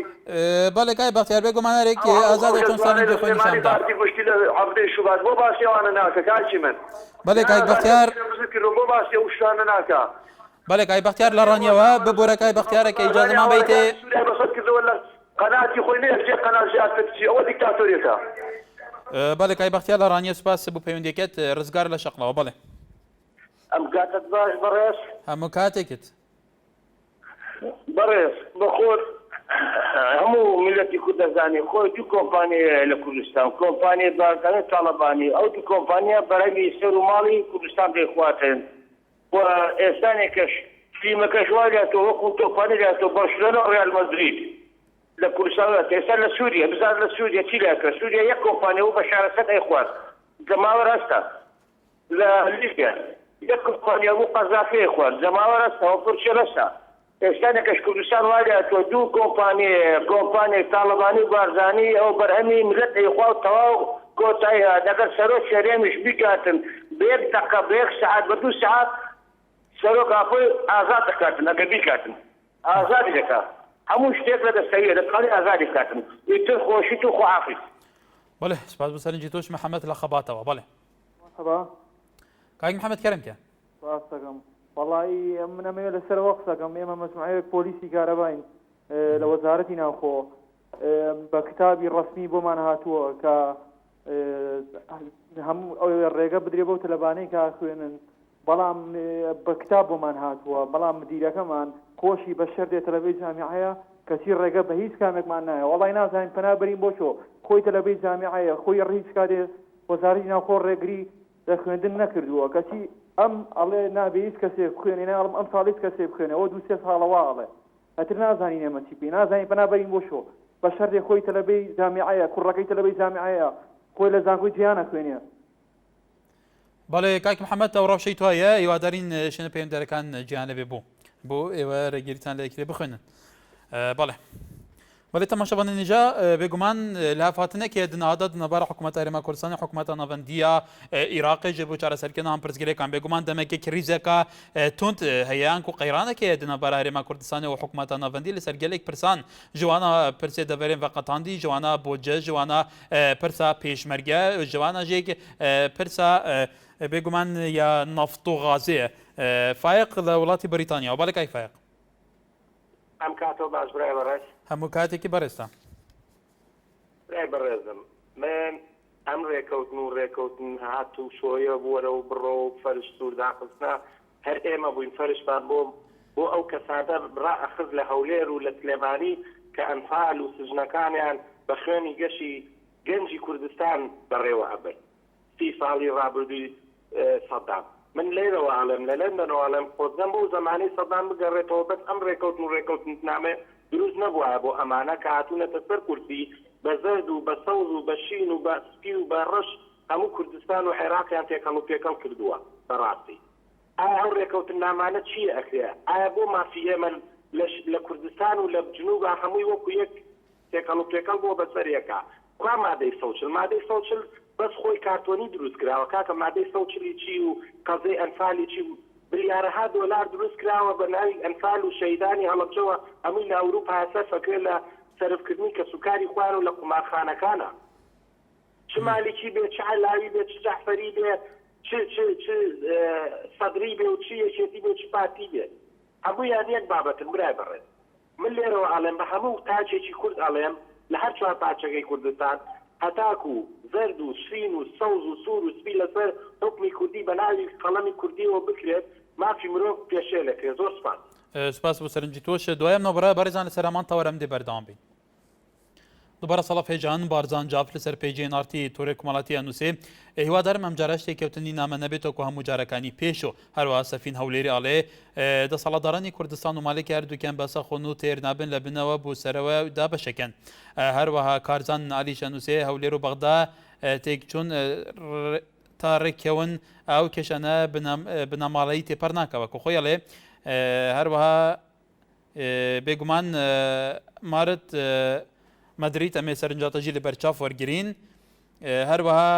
Speaker 1: بەڵێ کای بەختیار بێ گومانارێکی ئازادە چۆن ساڵی خۆی نیشاندا
Speaker 2: پارتی گشتی لە هەفتەی شوبات بۆ باسی ئەوانە ناکە کاچی من
Speaker 1: بەڵێ کای بەختیار
Speaker 2: بۆ باسی ئەو شتانە ناکە
Speaker 1: بەڵێ کای بەختیار لە ڕانیەوە ببوورە کای بەختیارەکە ئیجازەمان بیتێ
Speaker 2: سووریا بەسەر کردەوە لە قەناتی خۆی نێ قەنات زیاتر ئەوە دیکتاتۆریەتە.
Speaker 1: بەڵێ کای بەختیار لە ڕانیە سپاس بۆ پەیوەندیەکەت ڕزگار لە شەقڵەوە بەڵێ
Speaker 3: ئەم کاتت باش بەڕێز
Speaker 1: هەموو کاتێکت
Speaker 3: بەڕێز بەخۆر هەموو ملەتی کورد دەزانێ خۆی دوو کۆمپانیە لە کوردستان کۆمپانیای بارکانە تاڵەبانی ئەو دوو کۆمپانیا بەرەوی سەر و ماڵی کوردستان پێخواتن و ئێستانێکەش فیلمەکەش وایاتەوە وەکو تۆپانیاتەوە بەرشلۆنە و ڕیال مەدرید لە کوردستان ئێستا لە سووریا بزار لە سووریا چی لاکە سووریا یەک کۆمپانیا و بە شارەسەد ئەیخوات جەماوەر هەستا لە لیبیا یەک کۆمپانیا و قەزافی خوارد جەماوەر هەستەوە پرچێ هەستا ئێستانێکەش کوردستان وایاتەوە دوو کۆمپانیای تاڵەبانی و بارزانی ئەو بەرهەمی ملت ئەیخوا و تەواو کۆتایە دەگەر سەرۆک شەرێمیش بیکاتن بێک دەقە بێک سەعات بە 2 سەعات سەرۆک ئاخۆی ئازاد دەکاتن ئەگەر بیکاتن ئازادی دەکات هەموو شتێک لە دەستەویە دەتوانێت ئازادی بکاتن ئیتر خۆشیت و خۆعافیت.
Speaker 1: بەڵێ سپاس بۆ سەرنجی تۆش محەممەد لە خەباتەوە بەڵێ کاک محەممەد کەرەمکە
Speaker 10: ڕاستەکەم وەڵی من ئەمەوێت لەسەرەوە قسەکەم ئێمە مەجموعەیەک پۆلیسی کارەباین لە وەزارەتی ناوخۆ بە کتابی ڕەسمی بۆمان هاتووە کە هەموو ئەو ڕێگە بدرێ بەو تەلەبانەی کە خوێنن بەڵام بە کتاب بۆمان هاتووە بەڵام مدیرەکەمان خۆشی بە شەردێ تەلەڤیزیۆن جامیعەیە کەسی ڕێگە بە هیچ کامێکمان نایە وەڵی نازانین پەنابەرین بۆ چۆ خۆی تەلەڤیزیۆن جامیعەیە خۆی ڕیچ کاتێ وەزارەتی ناوخۆ ڕێگری لە خوێندن نەکردووە کەسی ئەم ئەڵێ نابێ هیچ کەسێک بخوێنێ ناڵم ئەم ساڵیت کەسێک بخوێنەوە 2-3 ساڵەوە ئەڵێ ئەتر نازانین ئێمە چی پێ نازانین پەنابەرین بۆ شۆ بە شەردێ خۆی تەلەڤیزیۆن جامیعەیە کوڕەکەی تەلەڤیزیۆن جامیعەیە خۆی لە زانکۆی جیهانە خوێنێ.
Speaker 1: بەڵێ کاک محەممەد ئەو ڕەوشەی توایە هیوادارین شوێنە پەیوەندیدەرەکان جیهانە بێ بۆ ئێوە ڕێگیریتان لە یەکێ بخوێنن بەڵێ بەڵێ تەماشەبان نێجا بێگومان لە هەفاتنەکێ دنەهادا دنەبارە حکوومەت هەرێما کوردستانی حکوومەتە ناڤەندیە عێراقی جێ بۆ چارەسەرکردن ئەم پرسگیرەکان بێگومان دەمێکی کریزەکە تونند هەیەیان و قەیرانەکێ دنەبارە هەرێما کوردستانی و حکوومەتە ناڤەندی لەسەر گەلێک پرسان جوانە پرسێ دەڤەرێن ڤەقەتاندی جوانە بۆجە جوانە پرسا پێشمەرگە جوانە ژێک پرسا بێگومان یا نەفت و غازێ فایق لە وڵاتی بەریتانیا و باڵێکای فایق
Speaker 3: ئەم کاتەوە باش برای بەڕێز
Speaker 1: هەموو کاتێکی بەڕێستە
Speaker 3: برای بەڕێزم من ئەم ڕێکەوتن هات و شۆیە بووەرە و بڕۆ و فەرش سوور داخستنا هەر ئێمە بووین فەرشمان بۆ ئەو کەسادە ڕائەخز لە هەولێر و لە سلێمانی کە ئەنفال و سژنەکانیان بە خوێنی گەشی گەنجی کوردستان بەڕێوە هەبن 30 ساڵی ڕابردووی سەدام من لێرەوە ئاڵم لە لەندەنەوە ئاڵم خۆزەم بۆ زەمانی سەدام بگەڕێتەوە بەس ئەم ڕێکەوتن نامێ
Speaker 11: دروست نەبووە بۆ ئەمانە کە هاتوونەتە سەر کورسی بە زەرد و بە سەوز و بە شین و بە سپی و بە ڕەش هەموو کوردستان و عێراقیان تێکەڵ و پێکەڵ کردووە بەڕاستی. ئایا ئەو ڕێکەوتن نامانە چیە ئەکرێ؟ ئایا بۆ مافی ئێمە لە کوردستان و لە جنوبا هەمووی وەکو یەک تێکەڵ و پێکەڵ بۆ بەسەرێکە؟ کوا مادەی سەوچل؟ مادەی سەوچل بەس خۆی کارتۆنی دروست کراوە کاکە مادەی سەوچلی چی و قەزەی ئەنفالی چی و بلیارەها دۆلار دروست کراوە بە ناوی ئەنفال و شەیدانی هەڵەبجەوە هەمووی لە ئەوروپا هەسە فەکرێ لە سەرفکردنی کە سوکاری خوار و لە قومارخانەکانە. چ مالیکی بێ، چ علاوی بێ، چ جەعفەری بێ، چ سەدری بێ و چ یەکێتی بێ، چ پارتی بێ، هەموویان یەک بابەتن برای بەڕێت. من لێرەوە ئەڵێم بە هەموو تاجێکی کورد ئەڵێم لە هەر چوار پارچەکەی کوردستان هەتاک و زەرد و شین و سەوز و سوور و سپی لەسەر حکمی کوردی بە ناوی قەڵەمی کوردیەوە بکرێت مافی مرۆڤ پێشێ لەکرێت. زۆر سپاس.
Speaker 1: سپاس بۆ سەرنجی تۆش. دوایەم نۆبڕە بەڕێزان لە سەرامان تاوەرەم دێ بەردەوام بین. دووبارە سەڵا فێجان بارزان جاف لەسەر پێیجێ نارتی تۆرێ کومەڵاتی ئەنووسێ هیوادارم ئەم جارە شتێککەوتنی نامە نەبێتەوە هەموو جارەکانی پێش و هەروەها سەفین هەولێری ئاڵێ دەسەڵاتدارانی کوردستان و مالێکی هەردووکیان بەسە خۆن و تێر نابن لە بنەوە بۆ سەرەوە دابەشەکەن. هەروەها کارزان عەلیش ئەنووسێ هەولێر و بەغدا تێکچوون تا ڕێککەون ئەو کێشانە بنەماڵەیی تێپەر ناکەوە کە خۆی ئەڵێ هەروەها بێگومان مارت مدرید ئەمێ سەرنجاتەژی لە بەرچاو وەرگرین. هەروەها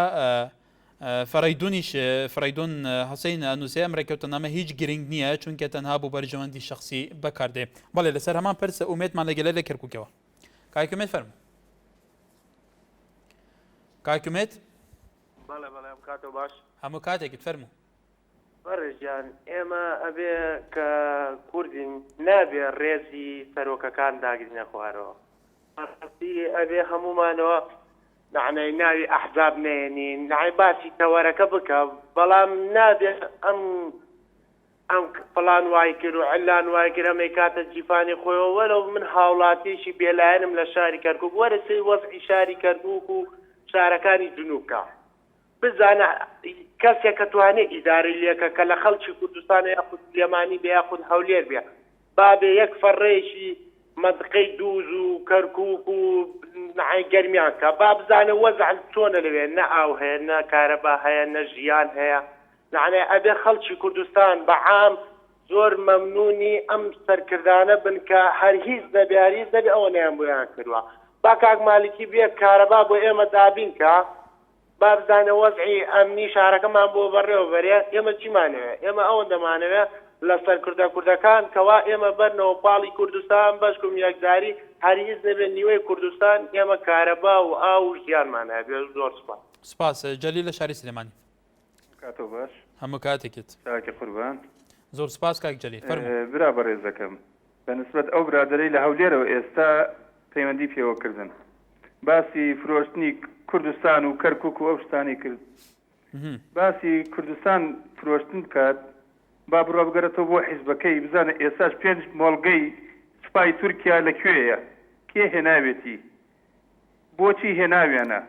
Speaker 1: فەرەیدون حەسەین ئەنووسێ ئەم ڕێکەوتنامە هیچ گرنگ نییە چونکە تەنها بۆ بەرژەوەندی شخصی بەکاردێ. بەڵێ لەسەر هەمان پرسە ئومێدمان لەگەلە لە کەرکووکەوە. کاکومێت فەرموو. کاکومێت؟
Speaker 12: بەڵێ بەڵێ ئەم کاتەوە باش.
Speaker 1: هەموو کاتێکت فەرموو.
Speaker 12: بەڕێژیان ئێمە ئەبێ کە کوردین نابێ ڕێزی سەرۆکەکان داگرینە خوارەوە. ئەبێ هەمومانەوە نعنەی ناوی ئەحزاب نێنین نعی باسی تەوەرەکە بکە بەڵام نابێ ئەم فڵان وای کرد و علان وای کرد ئەمەی کاتە جیفانی خۆیەوە وەرەو من هاوڵاتیشی بێلایەنم لە شاری کەرکووک وەرە سەی وەزعی شاری کەرکووک و شارەکانی جنوبکە بزانە کەسێک کە توانێت ئیداری لێکە کە لە خەڵکی کوردستانە یاخود سلێمانی بێ یاخود هەولێر بێ بابێ یەک فەڕێژی منطقەی دووز و کەرکووک و نعی گەرمیان کە با بزانە وەزع چۆنە لەوێ نە ئاو هەیە نە کارەبا هەیە نە ژیان هەیە نعنێ ئەبێ خەڵکی کوردستان بەعام زۆر مەمنونی ئەم سەرکردانە بن کە هەر هیچ دەبێ هەریز دەبێ ئەوە نەیان بۆیان کردووە با کاک مالیکی بێ کارەبا بۆ ئێمە دابین کە با بزانە وەزعی ئەمنی شارەکەمان بۆ بەڕێوە بەرێ ئێمە چیمانەوێ ئێمە ئەوە دەمانەوێ لەسەر کوردەکان کەوا ئێمە بەرنەوە پاڵی کوردستان بەشکم یەکداری هەرگیز نەبێت نیوەی کوردستان ئێمە کارەبا و ئاو و ژیانمان هەبێ. زۆر سپاس.
Speaker 1: سپاس. جەلیل لە شاری سلێمانی.
Speaker 13: کاتۆ باش.
Speaker 1: هەموو کاتێکت.
Speaker 13: چاکە قوربان.
Speaker 1: زۆر سپاس کاک جەلیل. فەرموو.
Speaker 13: برا بەڕێزەکەم بەنسبەت ئەو برادەرەی لە هەولێرەوە ئێستا پەیوەندی پێوەکردن باسی فرۆشتنی کوردستان و کەرکووک و ئەو شتانی کرد باسی کوردستان فرۆشتن بکات با بڕۆ بگەرێتەوە بۆ حیزبەکەی بزانە ئێستاش 5 مۆڵگەی سوپای تورکیا لەکوێیە کێ هێناوێتی بۆچی هێناویانە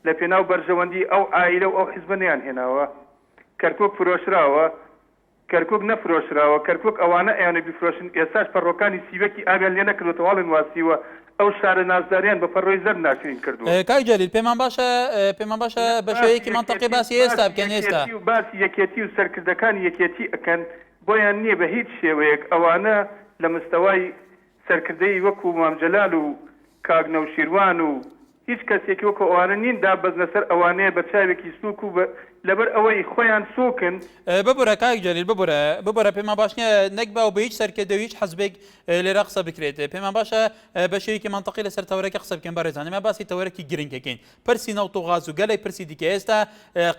Speaker 13: لە پێناو بەرژەوەندی ئەو ئایلە و ئەو حیزبەنیان هێناوە کەرکووک فرۆشراوە کەرکووک نەفرۆشراوە کەرکووک ئەوانە ئەیانە بیفرۆشن ئێستاش پەڕۆکانی سیوەکی ئاویان لێ نەکردوەوە هەڵن واسیوە ئەو شارە نازداریان بە پەڕۆی زەر ناشرین کردووە.
Speaker 1: کاک جەلیل پێمان باشە بە شێوەیەکی منتەقی باسی ئێستا بکەن. ئێستا
Speaker 13: باسی یەکێتی و سەرکردەکانی یەکێتی ئەکەن بۆیان نییە بە هیچ شێوەیەک ئەوانە لە مستەوای سەرکردەی وەکو مامجەلال و کاک نەوشیروان و هیچ کەسێکی وەکو ئەوانە نین دابەزنە سەر ئەوانەیە بە چاوێکی سووک و لەبەر ئەوەی خۆیان سووکن.
Speaker 1: ببورە کاک جەلیل ببورە پێمان باش نییە نەک با و بە هیچ سەرکردە و هیچ حەزبێک لێرە قسە بکرێت پێمان باشە بە شێوەیەکی منتەقی لەسەر تەوەرەکە قسە بکەین بەڕێزان ئێمە باسی تەوەرەکی گرنگەکەین پرسی نەوت و غاز و گەلەی پرسی دیکە ئێستا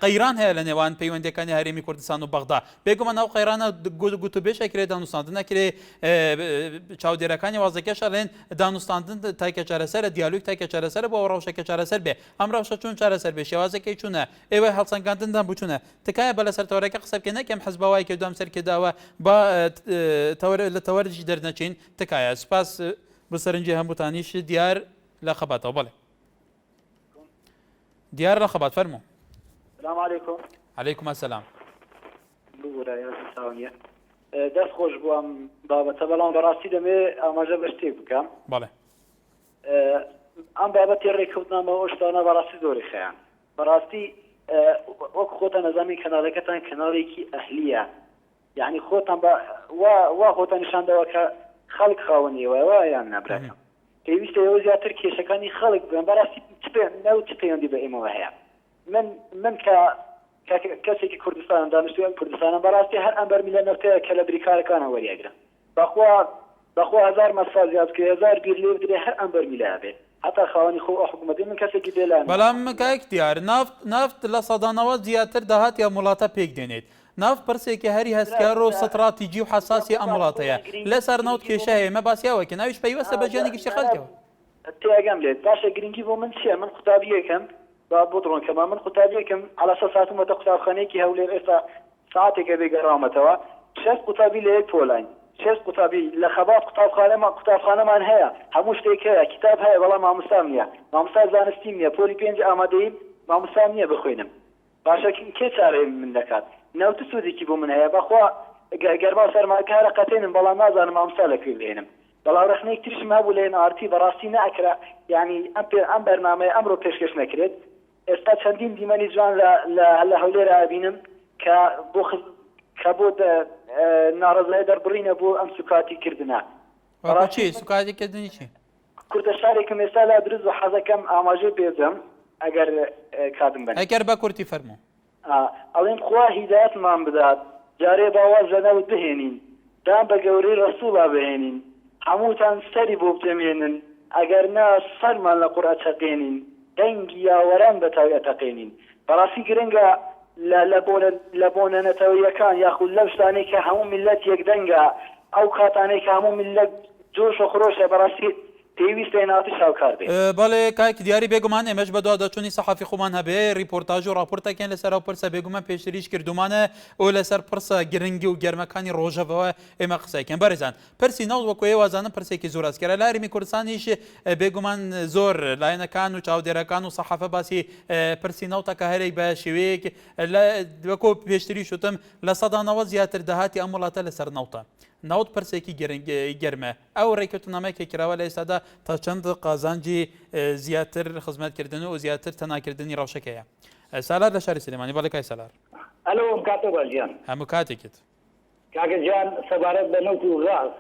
Speaker 1: قەیران هەیە لە نێوان پەیوەندیەکانی هەرێمی کوردستان و بەغدا بێگومان ئەو قەیرانە گوتوبێژێکرێت دانوستاندن نەکرێ چاودێرەکانی وازەکەش ئەڵێن دانوستاندن تایکە چارەسەرە دیالۆگ تایکە چارەسەرە بۆ ڕەوشەکە چارەسەر بێ ئەم ڕەوشە چۆن چارەسەر بێ شێوازەکەی چوونە ئێوە هەڵسەنگاندندا بچوونە تکایە بە لەسەر تەوەرەکە قسە بکەن نەکەم حەزبەوای کردوام سەرکرداوە با لە تەوەرەی دەرنەچین تکایە. سپاس بە سەرنجی هەمووتانیش دیار لە خەباتەوە. بەڵێ دیار لە خەبات فەرموو.
Speaker 14: السلام عليكم.
Speaker 1: عليكم السلام.
Speaker 14: بورا يا ساونية. دەست خۆش بووم بابەتە بەڵام بەڕاستی دەمێ ئاماژە بە شتێک بکەم
Speaker 1: بەڵێ
Speaker 14: ئەم بابەتی ڕێککەوتنامەوە ئەو شتانە بەڕاستی زۆری خەیان بەڕاستی وەک خۆتان نەزانی کەناڵەکەتان کەناڵێکی ئەهلیە یعنی خۆتان وا خۆتان نیشاندەوە کە خەڵک خاوەنیەوە وایان نابراکەم پێویستە ئەوە زیاتر کێشەکانی خەڵک بن بەڕاستی چ پەیوەندی بە ئێمەوە هەیە من کە کەسێکی کوردستان دانیشتوویان کوردستانە بەڕاستی هەر ئەم بەرمی لە نەفتەیە کە لە بریکارەکانە وەریەگرن بەخوا هزار مەسال زیاد کە هزار بیر لێ بدرێ هەر ئەم بەرمی لە هەبێت حتا خاوەنی خۆ حکوومەتی من کەسێکی دێلان
Speaker 1: بەڵام کاک دیار نافت لە سەدانەوە زیاتر داهات یا وڵاتە پێک دێنێت ناف پرسێکی هەری هەستکار و ستراتیجی و حساسی ئەم وڵاتەیە لەسەر نەوت کێشە هەیە مە باسیاوەکە ناویش پەیوەستە بە ژیانی گشتی خەڵکەوە
Speaker 14: تێگەم لێت باشە گرنگی بۆ من چییە من قوتابیەکەم با بۆ دڕۆنکەما من قوتابیەکەم على ئەساس هاتوومەتە قوتابخانەیەکی هەولێر ئێستا ساعتێکە بێگەڕامەتەوە 6 قوتابی لە یەک پۆلاین 6 قوتابی لە خەبات قوتابخانەمان هەیە هەموو شتێک هەیە کتاب هەیە بەڵام مامۆستا نییە مامۆستا زانستی نییە پۆلی 5 ئامادەیی مامۆستا نییە بخوێنم باشە کێ چارەی من دەکات ناوت سوودێکی بۆ من هەیە بەخوا گەرما سەرماکارە قەتێنم بەڵام نازانم مامۆستا لەکوێ بێنم بەڵام ڕخنەیەک تریشم هەبوو لە ئارتی بەڕاستی ناکرا یعنی ئەم بەرنامەیە ئەمڕۆ پێشکەش نەکرێت ئێستا چەندین دیمەنی جوان لە هەولێرە ئابینم کە بۆ ناڕزای دەربڕینە بۆ ئەم سوکاتی کردنە
Speaker 1: چی سوکاتی کردنی چی
Speaker 14: کوردە شارێکم ئێستا لا دروست و حەزەکەم ئاماژە پێدەم ئەگەر کاتم بن
Speaker 1: ئەگەر بە کورتی فەرموو
Speaker 14: ئەڵێم خوا هیدایەتمان بدات جارێ باواز لەنەوت بهێنین دام بە گەورەی ڕەسوڵا بهێنین هەمووتان سەری بۆ بتەمێنن ئەگەر نا سەرمان لە قورئە چەقێنین دەنگی یاوەران بەتاوی ئەتەقێنین بەڕاستی گرنگە لە بۆنەنەتەوەیەکان یاخود لەو شتانەی کە هەموو میلەت یەکدەنگە ئەو کاتانەی کە هەموو میلەت جۆش و خۆشە بەڕاستی پێویستە هێناوەتی شاوکار بێت
Speaker 1: بەڵێ کاک دیاری بێگومان ئێمەش بە دوادەچوونی سەحافی خۆمان هەبێ ریپۆرتاژ و راپۆرتەکەن لەسەر ئەو پرسە بێگومان پێشتریش کردومانە ئەو لەسەر پرسە گرنگی و گەرمەکانی ڕۆژەوە ئێمە قسەکەن بەرزان پرسی ناو وەکو ێ وازانم پرسێکی زۆر ئەسکەرە لە هەرێمی کوردستانیش بێگومان زۆر لایەنەکان و چاودێرەکان و سەحافە باسی پرسی ناوتەکە هەرێک بە شێوەیەک وەکو پێشتری شوتم لە سەدانەوە زیاتر داهاتی ئەم وڵاتە لەسەر ناوتە ناوت پرسێکی گەرمە ئەو ڕێککەوتنامەیەکی کراوە لە ئێستادا تا چەند قازانجی زیاتر خزمەتکردن و زیاتر تەناکردنی ڕەوشەکەیە سالار لە شاری سلێمانی بەڵێ کای سالار
Speaker 6: ئەلۆ کاتۆ باژیان
Speaker 1: هەموو کاتێکت
Speaker 6: کاکەجان سەبارەت بە نەوت و غاز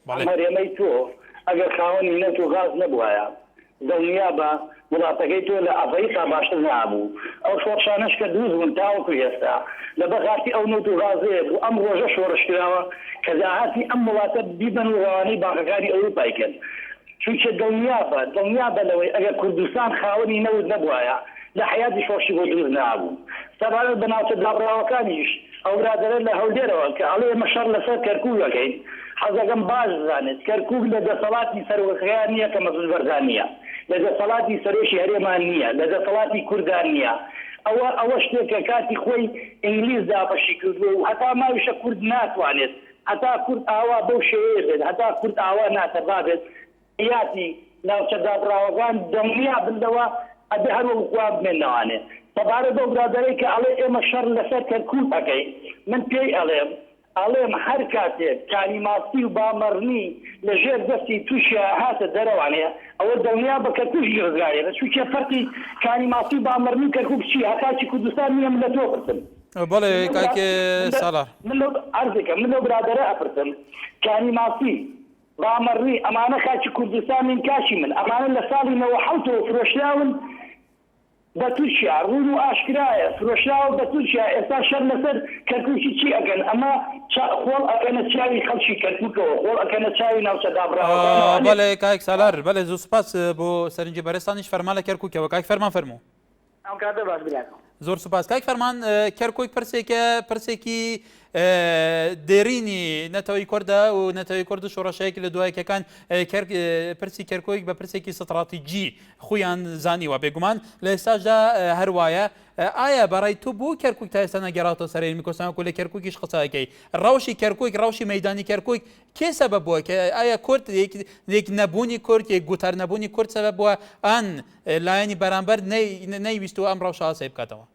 Speaker 6: ئەمەرێمەی تۆ ئەگەر خاوەنی نەوت و غاز نەبووایە دڵنیا بە وڵاتەکەی تۆ لە ئەفریقا باشتر نابوو ئەو شۆڕشانەش کە دروست بوون تاوەکو ئێستا لە بەغارتی ئەو نەوت و غازەیە بوو ئەم ڕۆژە شۆڕشکراوە کە داهاتی ئەم وڵاتە بیبن و ڕەوانەی باغەکانی ئەوروپای کرد چونکە دڵنیا بە لەوەی ئەگەر کوردستان خاوەنی نەوت نەبووایە لە حیاتی شۆڕشی بۆ دروست نابوو سەبارەت بە ناوچە دابڕاوەکانیش ئەو برادەرە لە هەولێرەوە کە ئەڵێ ئێمە شەڕ لەسەر کەرکووکەکەین حەزەکەم باش زانێت کەرکووک لە دەسەڵاتی سەرۆکەکەیان نییە کە مەسعود بەرزان نییە لە دەسەڵاتی سەرۆشی هەرێمان نییە لە دەسەڵاتی کوردان نییە ئەوە شتێکە کاتی خۆی ئینگلیز داپەشی کردووە و هەتا ماویشە کورد ناتوانێت هەتا کورد ئاوا بەو شێوەیە بێت هەتا کورد ئاوا ناتەبابێت یاتی ناوچە دابڕاوەکان دڵنیا بندەوە ئەبێ هەروە خواب بمێنەوانێت سەبارەت بۆ برادەرەی کە ئەڵێ ئێمە شەڕ لەسەر کەرکووک ئەەکەین من پێی ئەڵێم هەر کاتێک کالیماسی و بامەڕنی لە ژێر دەستی تووشە هاتە دەرەوانەیە ئەوە دڵنیا بە کەرکووکی ڕزگارێت چونکە فەرقی کالیماسی و بامەڕنی و کەرکووک چی هەتاچی کوردستان نییە من لە تۆ پرسم
Speaker 1: بەڵێ کاکێ سالار
Speaker 6: عەرزێکە من لەو برادەرە ئەپرسم کالیماسی بامەڕنی ئەمانە خاچی کوردستان من کاشی من ئەمانە لە ساڵی 1970 فرۆشراون بە تورکیا ڕوون و ئاشکرایە فرۆشراوە بە تورکیا ئێستا شەر لەسەر کەرکووکی چی ئەگەن ئەمە خۆڵ ئەکەنە چاوی خەڵکی کەرکووکەوە خۆڵ ئەکەنە چاوی ناوچە دابڕاوەکان
Speaker 1: بەڵێ کاک سالار بەڵێ زوو سوپاس بۆ سەرنجی بەرزستانیش فەرمان لە کەرکووکەوە کاک فەرمان فەرموو
Speaker 14: ئەم کاتە باش براکەم
Speaker 1: زۆر سوپاس کاک فەرمان کەرکووک پرسێکی دێرینی نەتەوەی کوردە و نەتەوەی کورد و شۆڕەشەیەکی لە دوایەکەکان پرسی کەرکۆیک بە پرسێکی ستراتیجی خۆیان زانیوە بێگومان لە ئێستاشدا هەروایە ئایا بەڕای تو بۆ کەرکووک تا ئێستا نەگەڕاتەوە سەرێمی کوردستان لە کەرکووکیش قسەکەی ڕەوشی کەرکووک ڕەوشی مەیدانی کەرکووک کێ سەبەب بووە کە ئایا کورد یەک نەبوونی کورد یەک گوتار نەبوونی کورد سەبەب بووە ئەن لایەنی بەرامبەر نەیویستوە ئەم ڕەوشە ئاسایی بکاتەوە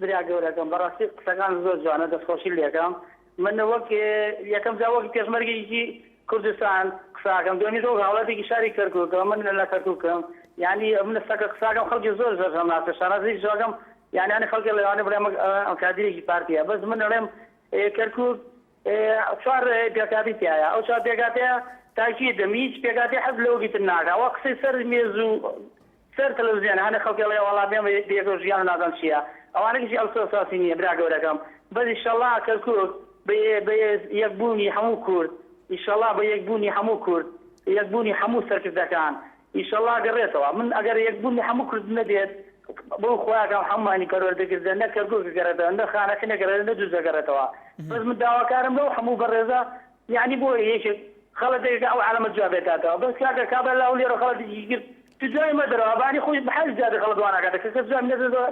Speaker 14: بریا گەورەکەم بەڕاستی قسەکان زۆر جوانە دەستخۆشی لێکەم
Speaker 15: من وەک یەکەم جا وەک پێشمەرگێکی کوردستان قساکەم دومی دۆ هاوڵاتێکی شاری کەرکووکەوە من لە کەرکووکەم یعنی من سەکە قساکەم خەڵکی زۆر زۆر هەمناسە شارازی شۆکەم یعنی خەڵکی لەوانە بڵێم کادرێکی پارتیە بەس من ئەڵێم کەرکووک چوار پێکاتی تایە ئەو چوار پێکاتەیە تاکی دەم هیچ پێکاتی حەز لەوەگی تر ناکە ئەوە قسەی سەر مێز و سەر تەلەڤیزیۆن هەنە خەڵکی لێ وەڵام بێمە دێکە ژیان نازان چییە ئەوانەکەشی ئەوسۆساسی نییە برا گەورەکەم بەس ئینشەڵڵا کەرکووک بە یەکبوونی هەموو کورد ئینشەڵڵا بە یەکبوونی هەموو کورد یەکبوونی هەموو سەرکردەکان ئینشەڵڵا گەڕێتەوە من ئەگەر یەکبوونی هەموو کورد نەبێت بۆ خۆیاکەم هەمومانی پەروەردەگردن نە کەرکووک گەڕێتەوە نە خانەکە نەگەڕێت نە دووز دەگەڕێتەوە بەس من داواکارم لەو هەموو بەڕێزە یعنی بۆ یەکێک خەڵەتێکە ئەو عالەمە جوابێتاتەوە بەس کاکە کابرا لەو لێرە خەڵەتێکی کرد تو جوای مەدەرەوە بانی خۆی بەحەل زیادە خەڵەت واناکاتە کەسە جوای نەدەدەوە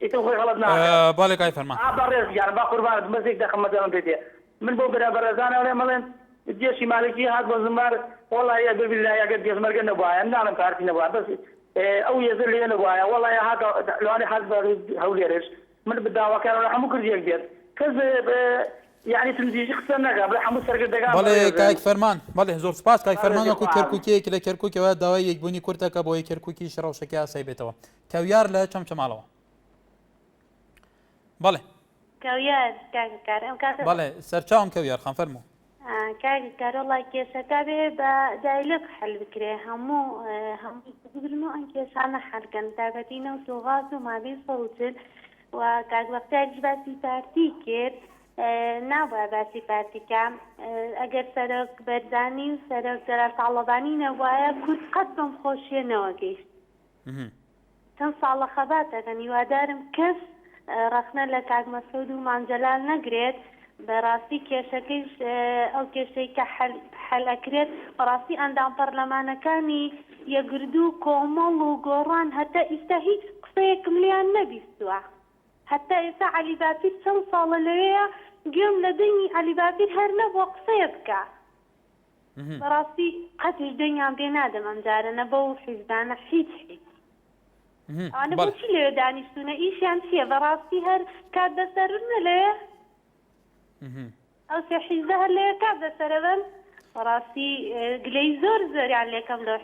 Speaker 15: ئیتر خۆی خەڵەت ناکات
Speaker 1: باڵێ کای فەرمان
Speaker 15: بەڕێز گیان با قوربانت بەسێک دەخەم مەدەڵم پێتێ من بۆ برا بەڕێزانە ئەڵێ مەڵێن جێشی مالکی هات بۆ زمار وەڵای ببیلای ئەگەر پێشمەرگە نەبوایە نانم پارتی نەبووە بەس ئەو یێزر لێ نەبوایە وەڵای هات لەوانێ حەز بە هەولێرش من بداواکارەوە هەموو کردیەک بێت کەس یعنی تنزیژی قسە نەکا بڵێ هەموو سەرگردەکان
Speaker 1: بەڵێ کاک فەرمان بەڵێ زۆر سپاس کاک فەرمان وەکو کەرکووکیەکی لە کەرکووکەوە داوای یەکبوونی کورتەکە بۆ کەرکووکی شڕەوشەکە ئاسایی بێتەوە کەویار لە چەمچەماڵەوە بەڵێ
Speaker 16: کەویار کاکەکار ئەم کاتە
Speaker 1: بەڵێ سەرچاوم کەویار خان فەرموو
Speaker 16: کاکەکار وەڵای کێشەکە بێ بە دایلۆک حەل بکرێ هەموو بگرن و ئەم کێشانە حەلکەن تایبەتینە و سوغاز و مادەی سەوتر و کاک وەختایش باسی پارتی کرد نابە باسی پارتیکە ئەگەر سەرۆک بەردانی و سەرۆک جەلال تاڵەبانی نەبوایە کورد قەت بەم خۆشیێنەوە گەیشت چەند ساڵە خەباتەکەن هیوادارم کەس ڕەخنە لە کاک مەسعود و مانجەلال نەگرێت بەڕاستی کێشەکەیش ئەو کێشەی کە حەل ئەکرێت بەڕاستی ئەندام پەرلەمانەکانی یەگردوو کۆمەڵ و گۆڕان هەتا ئێستا هیچ قسەیەکم لیان نەبیستووە هەتا ئێستا عەلی باپیر چەند ساڵە لەوەیە گوێم لە دەنگی عەلی باپیر هەر نەبووە قسەیە بکە بەڕاستی قەتیش دەنگیان پێ نادەم ئەم جارە نە بەو حیزبانە هیچ ئەوانە بۆچی لەوێ دانیشتوونە ئیشیان چییە بەڕاستی هەر کات دەسەرنە لەوێ ئەو سێ حیزبە هەر لەوێ کات دەسەرەبن بەڕاستی گلەی زۆر زۆریان لێکەم لەو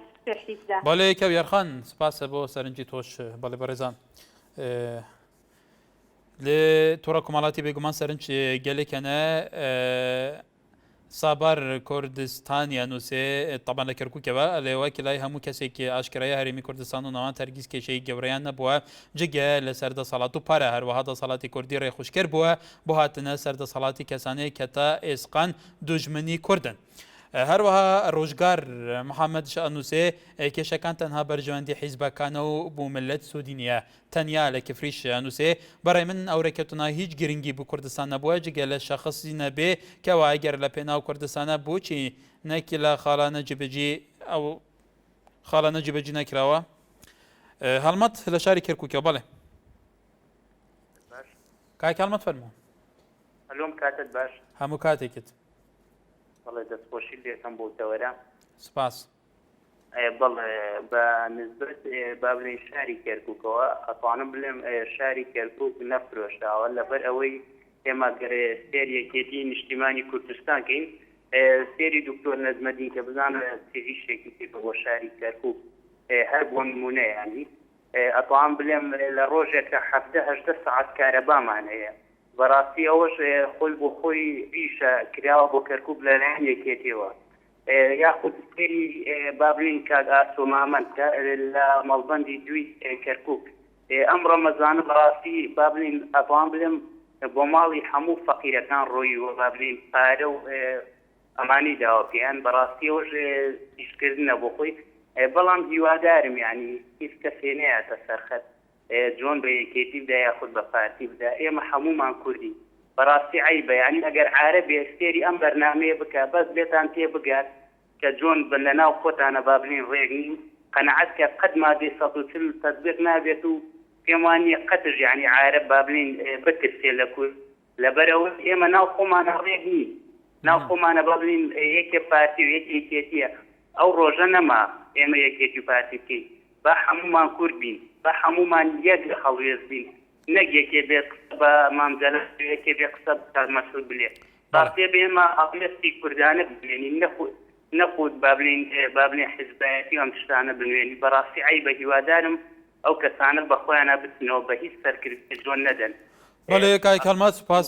Speaker 16: حیزبدا
Speaker 1: بەڵێ کەویار خان سپاسە بۆ سەرنجی تۆش بەڵێ بەڕێزان لێ تۆڕە کۆمەڵاتی بێگومان سەرنج گەلێکەنە سابار کوردستانیان نووسێ طبعا لە کەرکووکەوە لێوەکی لای هەموو کەسێکی ئاشکرایە هەرێمی کوردستان و ناوان تەرگیز کێشەی گەورەیان نەبووە جگە لە سەردەسەڵات و پارە هەروەها دەسەڵاتی کوردی ڕێخوشکر بووە بۆ هاتنە سەردەسەڵاتی کەسانەیە کە تا ئێسقان دوژمنی کوردن هەروەها ڕۆژگار محەممەد شانووسێ کێشەکان تەنها بەرژەوەندی حیزبەکانە و بوو ملت سوودی نیە تەنیا لە کفریش نووسێ بەڕێ من ئەو ڕێکەوتنا هیچ گرنگی بوو کوردستان نەبووە جگە لە شەخصی نەبێ کەوا ئەگەر لە پێناو کوردستانە بۆچی نەکی لە خاڵانە جبەجی ئەو خاڵانە جبەجی نەکراوە هەڵمەت لە شاری کەرکووکە بەڵێ کاک هەڵمەت فەرموو
Speaker 17: هەلۆم کاتت باش
Speaker 1: هەموو کاتێکت
Speaker 17: بەڵێ دەستخۆشی لێکم بۆ تەوەرە
Speaker 1: سپاس
Speaker 17: بەڵێ بە نسبەت با بڵێن شاری کەرکووکەوە ئەتوانم بڵێم شاری کەرکووک نەفرۆشتاوە لەبەر ئەوەی ئێمە سێر یەکێتی نیشتیمانی کوردستانکەین سێری دکتۆر نەزمەدین کە بزانە پێویستێکی پێ بۆ شاری کەرکووک هەر بۆ نمونە ینی ئەتوان بڵێم لە ڕۆژێکە 7-8 سەعات کارەبامان هەیە بەڕاستی ئەوەش خۆی بۆ خۆی ئیشە کراوە بۆ کەرکووک لەلایەن یەکێتیەوە یاخود سێری بابلین کاک ئاسۆمامەند لە مەڵبەندی دوی کەرکووک ئەم ڕەمەزانە بەڕاستی بابلین ئەتوان بڵێم بۆ ماڵی هەموو فەقیرەکان ڕۆی وە بابلین پارە و ئەمانی داوە پێیان بەڕاستی ئەوش ئیشکردنە بۆ خۆی بەڵام هیوادارم ینی هیچ کەسێ نەیاتە سەرخەت جۆن بە یەکێتی بدا یاخود بە پارتی بدا ئێمە هەمومان کوردی بەڕاستی عیبە ینی ئەگەر عارەبێ سێری ئەم بەرنامەیە بکە بەس بێتان تێ بگات کە جۆن لە ناو خۆتانە بابلین ڕێگنی قەنەعەت کە قەت مادەی 140 تەطبیق نابێت و پێم وانییە قەتش ینی عارەب بابلین بترسێ لە کورد لەبەرەوە ئێمە ناو خۆمانە ڕێگنی ناو خۆمانە بابلین یەکێ پارتی و یەک یەکێتیە ئەو ڕۆژە نەما ئێمە یەکێتی و پارتی بکەین با هەمومان کورد بین با هەمومان یەک لە هەڵوێز بین نەک یەکێ بێت بە مامجەلە یەکێ بێ قسە بە مەسعود بلێ ڕاستی بێمە ئەڵێستی کوردانە بنوێنی نەخود بابلین حزبایەتی ئەم تشتانە بنوێنی بەڕاستی عیبە هیوادارم ئەو کەسانە بەخۆیانە بچنەوە بە هیچ سەرکردی جۆن نەدەن.
Speaker 1: بەڵێ کاک هەڵمات سوپاس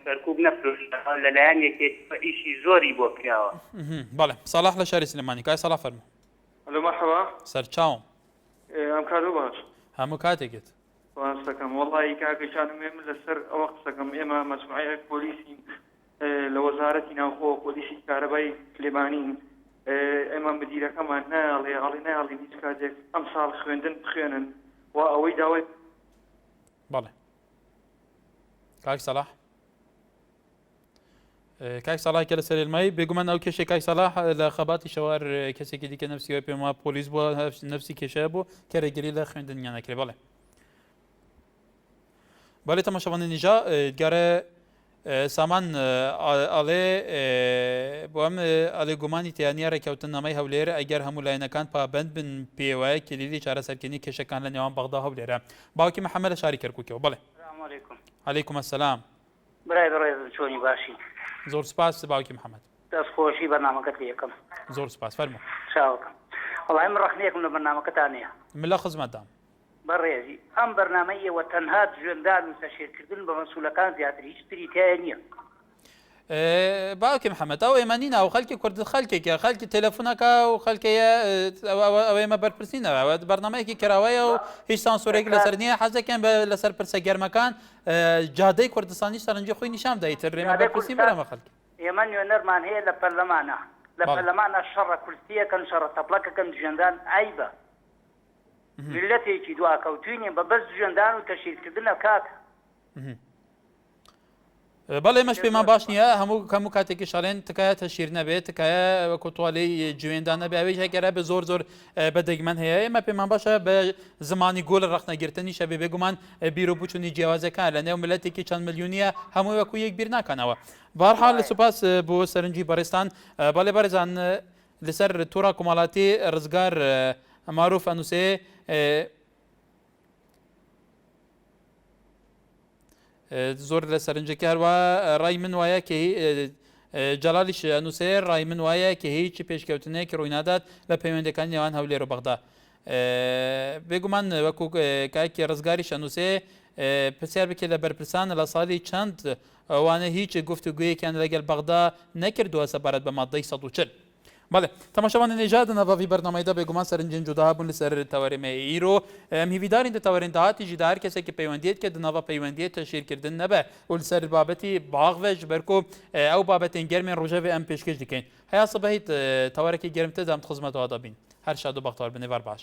Speaker 17: کەرکوب نەفرۆشتەوە لەلایەن یەکێک ئیشی زۆری بۆ کراوە.
Speaker 1: بەڵێ ساڵح لە شاری سلێمانی کای ساڵح فەرموو.
Speaker 18: هەلو مەرحەبا
Speaker 1: سەرچاوم
Speaker 18: ئەم کارۆ باش
Speaker 1: هەموو کاتێکت
Speaker 18: وانستەکەم وەڵی کاگەشانم من لەسەر ئەوە قسەکەم ئێمە مەجموعەیەک پۆلیسی لە وەزارەتی ناوخۆ پۆلیسی کارەبای سلێمانین ئێمە مدیرەکەمان ناڵێ ناڵێ هیچ کاتێک ئەم ساڵ خوێندن بخوێنن و ئەوەی داوای
Speaker 1: بەڵێ کاک سەلاح کاک سەلاحکە لە سەرێلمایی بێگومان ئەو کێشێ کاک سەلاح لە خەباتی شەوار کەسێکی دیکە نەفسیەوە پێما پۆلیس بووە نەفسی کێشەیە بوو کە ڕێگری لە خوێندنیان نەکرێ بەڵێ بەڵێ تەماشاوانە نیژا گەرە سامان ئەڵێ بۆ ئەم ئەڵێ گومانی تیانە ڕێککەوتن نامەی هەولێر ئەگەر هەموو لایەنەکان پابند بن پێوایە کلیلی چارەسەرکردنی کێشەکان لە نێوان بەغدا هەولێرە باوکی محەممەد لە شاری کەرکووکەوە بڵێ عەلەیکوم ئەسەلام
Speaker 19: برای بەڕێز چۆنی باشی
Speaker 1: زۆر سپاس باوکی محەممەد
Speaker 19: دەستخۆشی بەرنامەکەت یەکەم
Speaker 1: زۆر سپاس فەرموو
Speaker 19: چاوەکەم وەڵای من ڕەخنەیەکم لە بەرنامەکەتان نییە
Speaker 1: من لە خزمەتدام
Speaker 19: بەڕێزی ئەم بەرنامەیەوە تەنها ژێندان و سەرشێرکردن بە مەسوولەکان زیاتر هیچ تری تایە نییە
Speaker 1: باوکی محەممەد ئەو ئێمە نینە و خەڵکی کورد خەڵکێکە خەڵکی تەلەفۆنەکە و خەڵکەیە ئەوە ئێمە بەرپرسینەوە بەرنمەیەکی کراوەیە و هیچ سانسۆرێک لەسەر نییە حەزەکەن لەسەر پرسە گەرمەکان جادەی کوردستانی سەرنجی خۆی نیشان دایتر ڕێمە بەرپرسین بەرەمە خەڵکی
Speaker 19: ئێمە نوێنەرمان هەیە لە پەرلەمانە لە پەرلەمانە شەڕە کورسیەکەن شەڕە تەپڵەکەکەن ژێندان عیبە ملەتێکی دواکەوتوینێ بە بەس ژێندان و تەشیرکردنە کات
Speaker 1: بەڵێ مەش پێمان باش نییە هەموو کاتێکی شەڵێن تکایە تەشیر نەبێت تکایە کۆتوالی جوێندان نەبێ ئەوەی هەگەرە بە زۆر بەدەگمەن هەیە ئێمە پێمان باشە بە زمانی گۆل ڕەخنەگرتنی شەبێ بێگومان بیر و بچوونی جیاوازەکان لە نێو ملەتێکی چەند ملیونیە هەمووی وەکو یەک بیر ناکەنەوە بەهەرحاڵ لە سوپاس بۆ سەرنجی بەڕێستان بەڵێ بەرزان لەسەر تۆڕا کۆمەڵاتی ڕزگار معروف ئەنووسێ زۆر لە سەرنجەکە هەروە ڕای من وایە کە جەلالیش ئەنووسێ ڕای من وایە کە هیچی پێشکەوتنەیەکی ڕووینادات لە پەیوەندەکانی نێوان هەولێر و بەغدا بێگومان وەکو کاکی ڕزگاریش ئەنووسێ پرسیار بکە لە بەرپرسانە لە ساڵی چەند ئەوانە هیچ گفتوگویەکیان لەگەڵ بەغدا نەکردووە سەبارەت بە مادەی 140 بەڵێ تەماشاوانە نێژاد نەڤاوی بەرنامەیدا بێگومان سەرنجین جودا بوون لەسەر تەوەرێمە ئیرۆ ئەم هیویدارین دەتەوەرێن داهاتی ژی هەر کەسێکی پەیوەندیت کە دناوە پەیوەندیت تەشیرکردن نەبە و لەسەر بابەتی باغڤێژ بەرکۆ ئەو بابەتین گەرمێن ڕۆژەوێ ئەم پێشکەش دەکەین هەیە سبەیت تەوەرێکی گەرمتە دەم خزمەتەوە دەبین هەر شاد و بەختەوەر بنێوار باش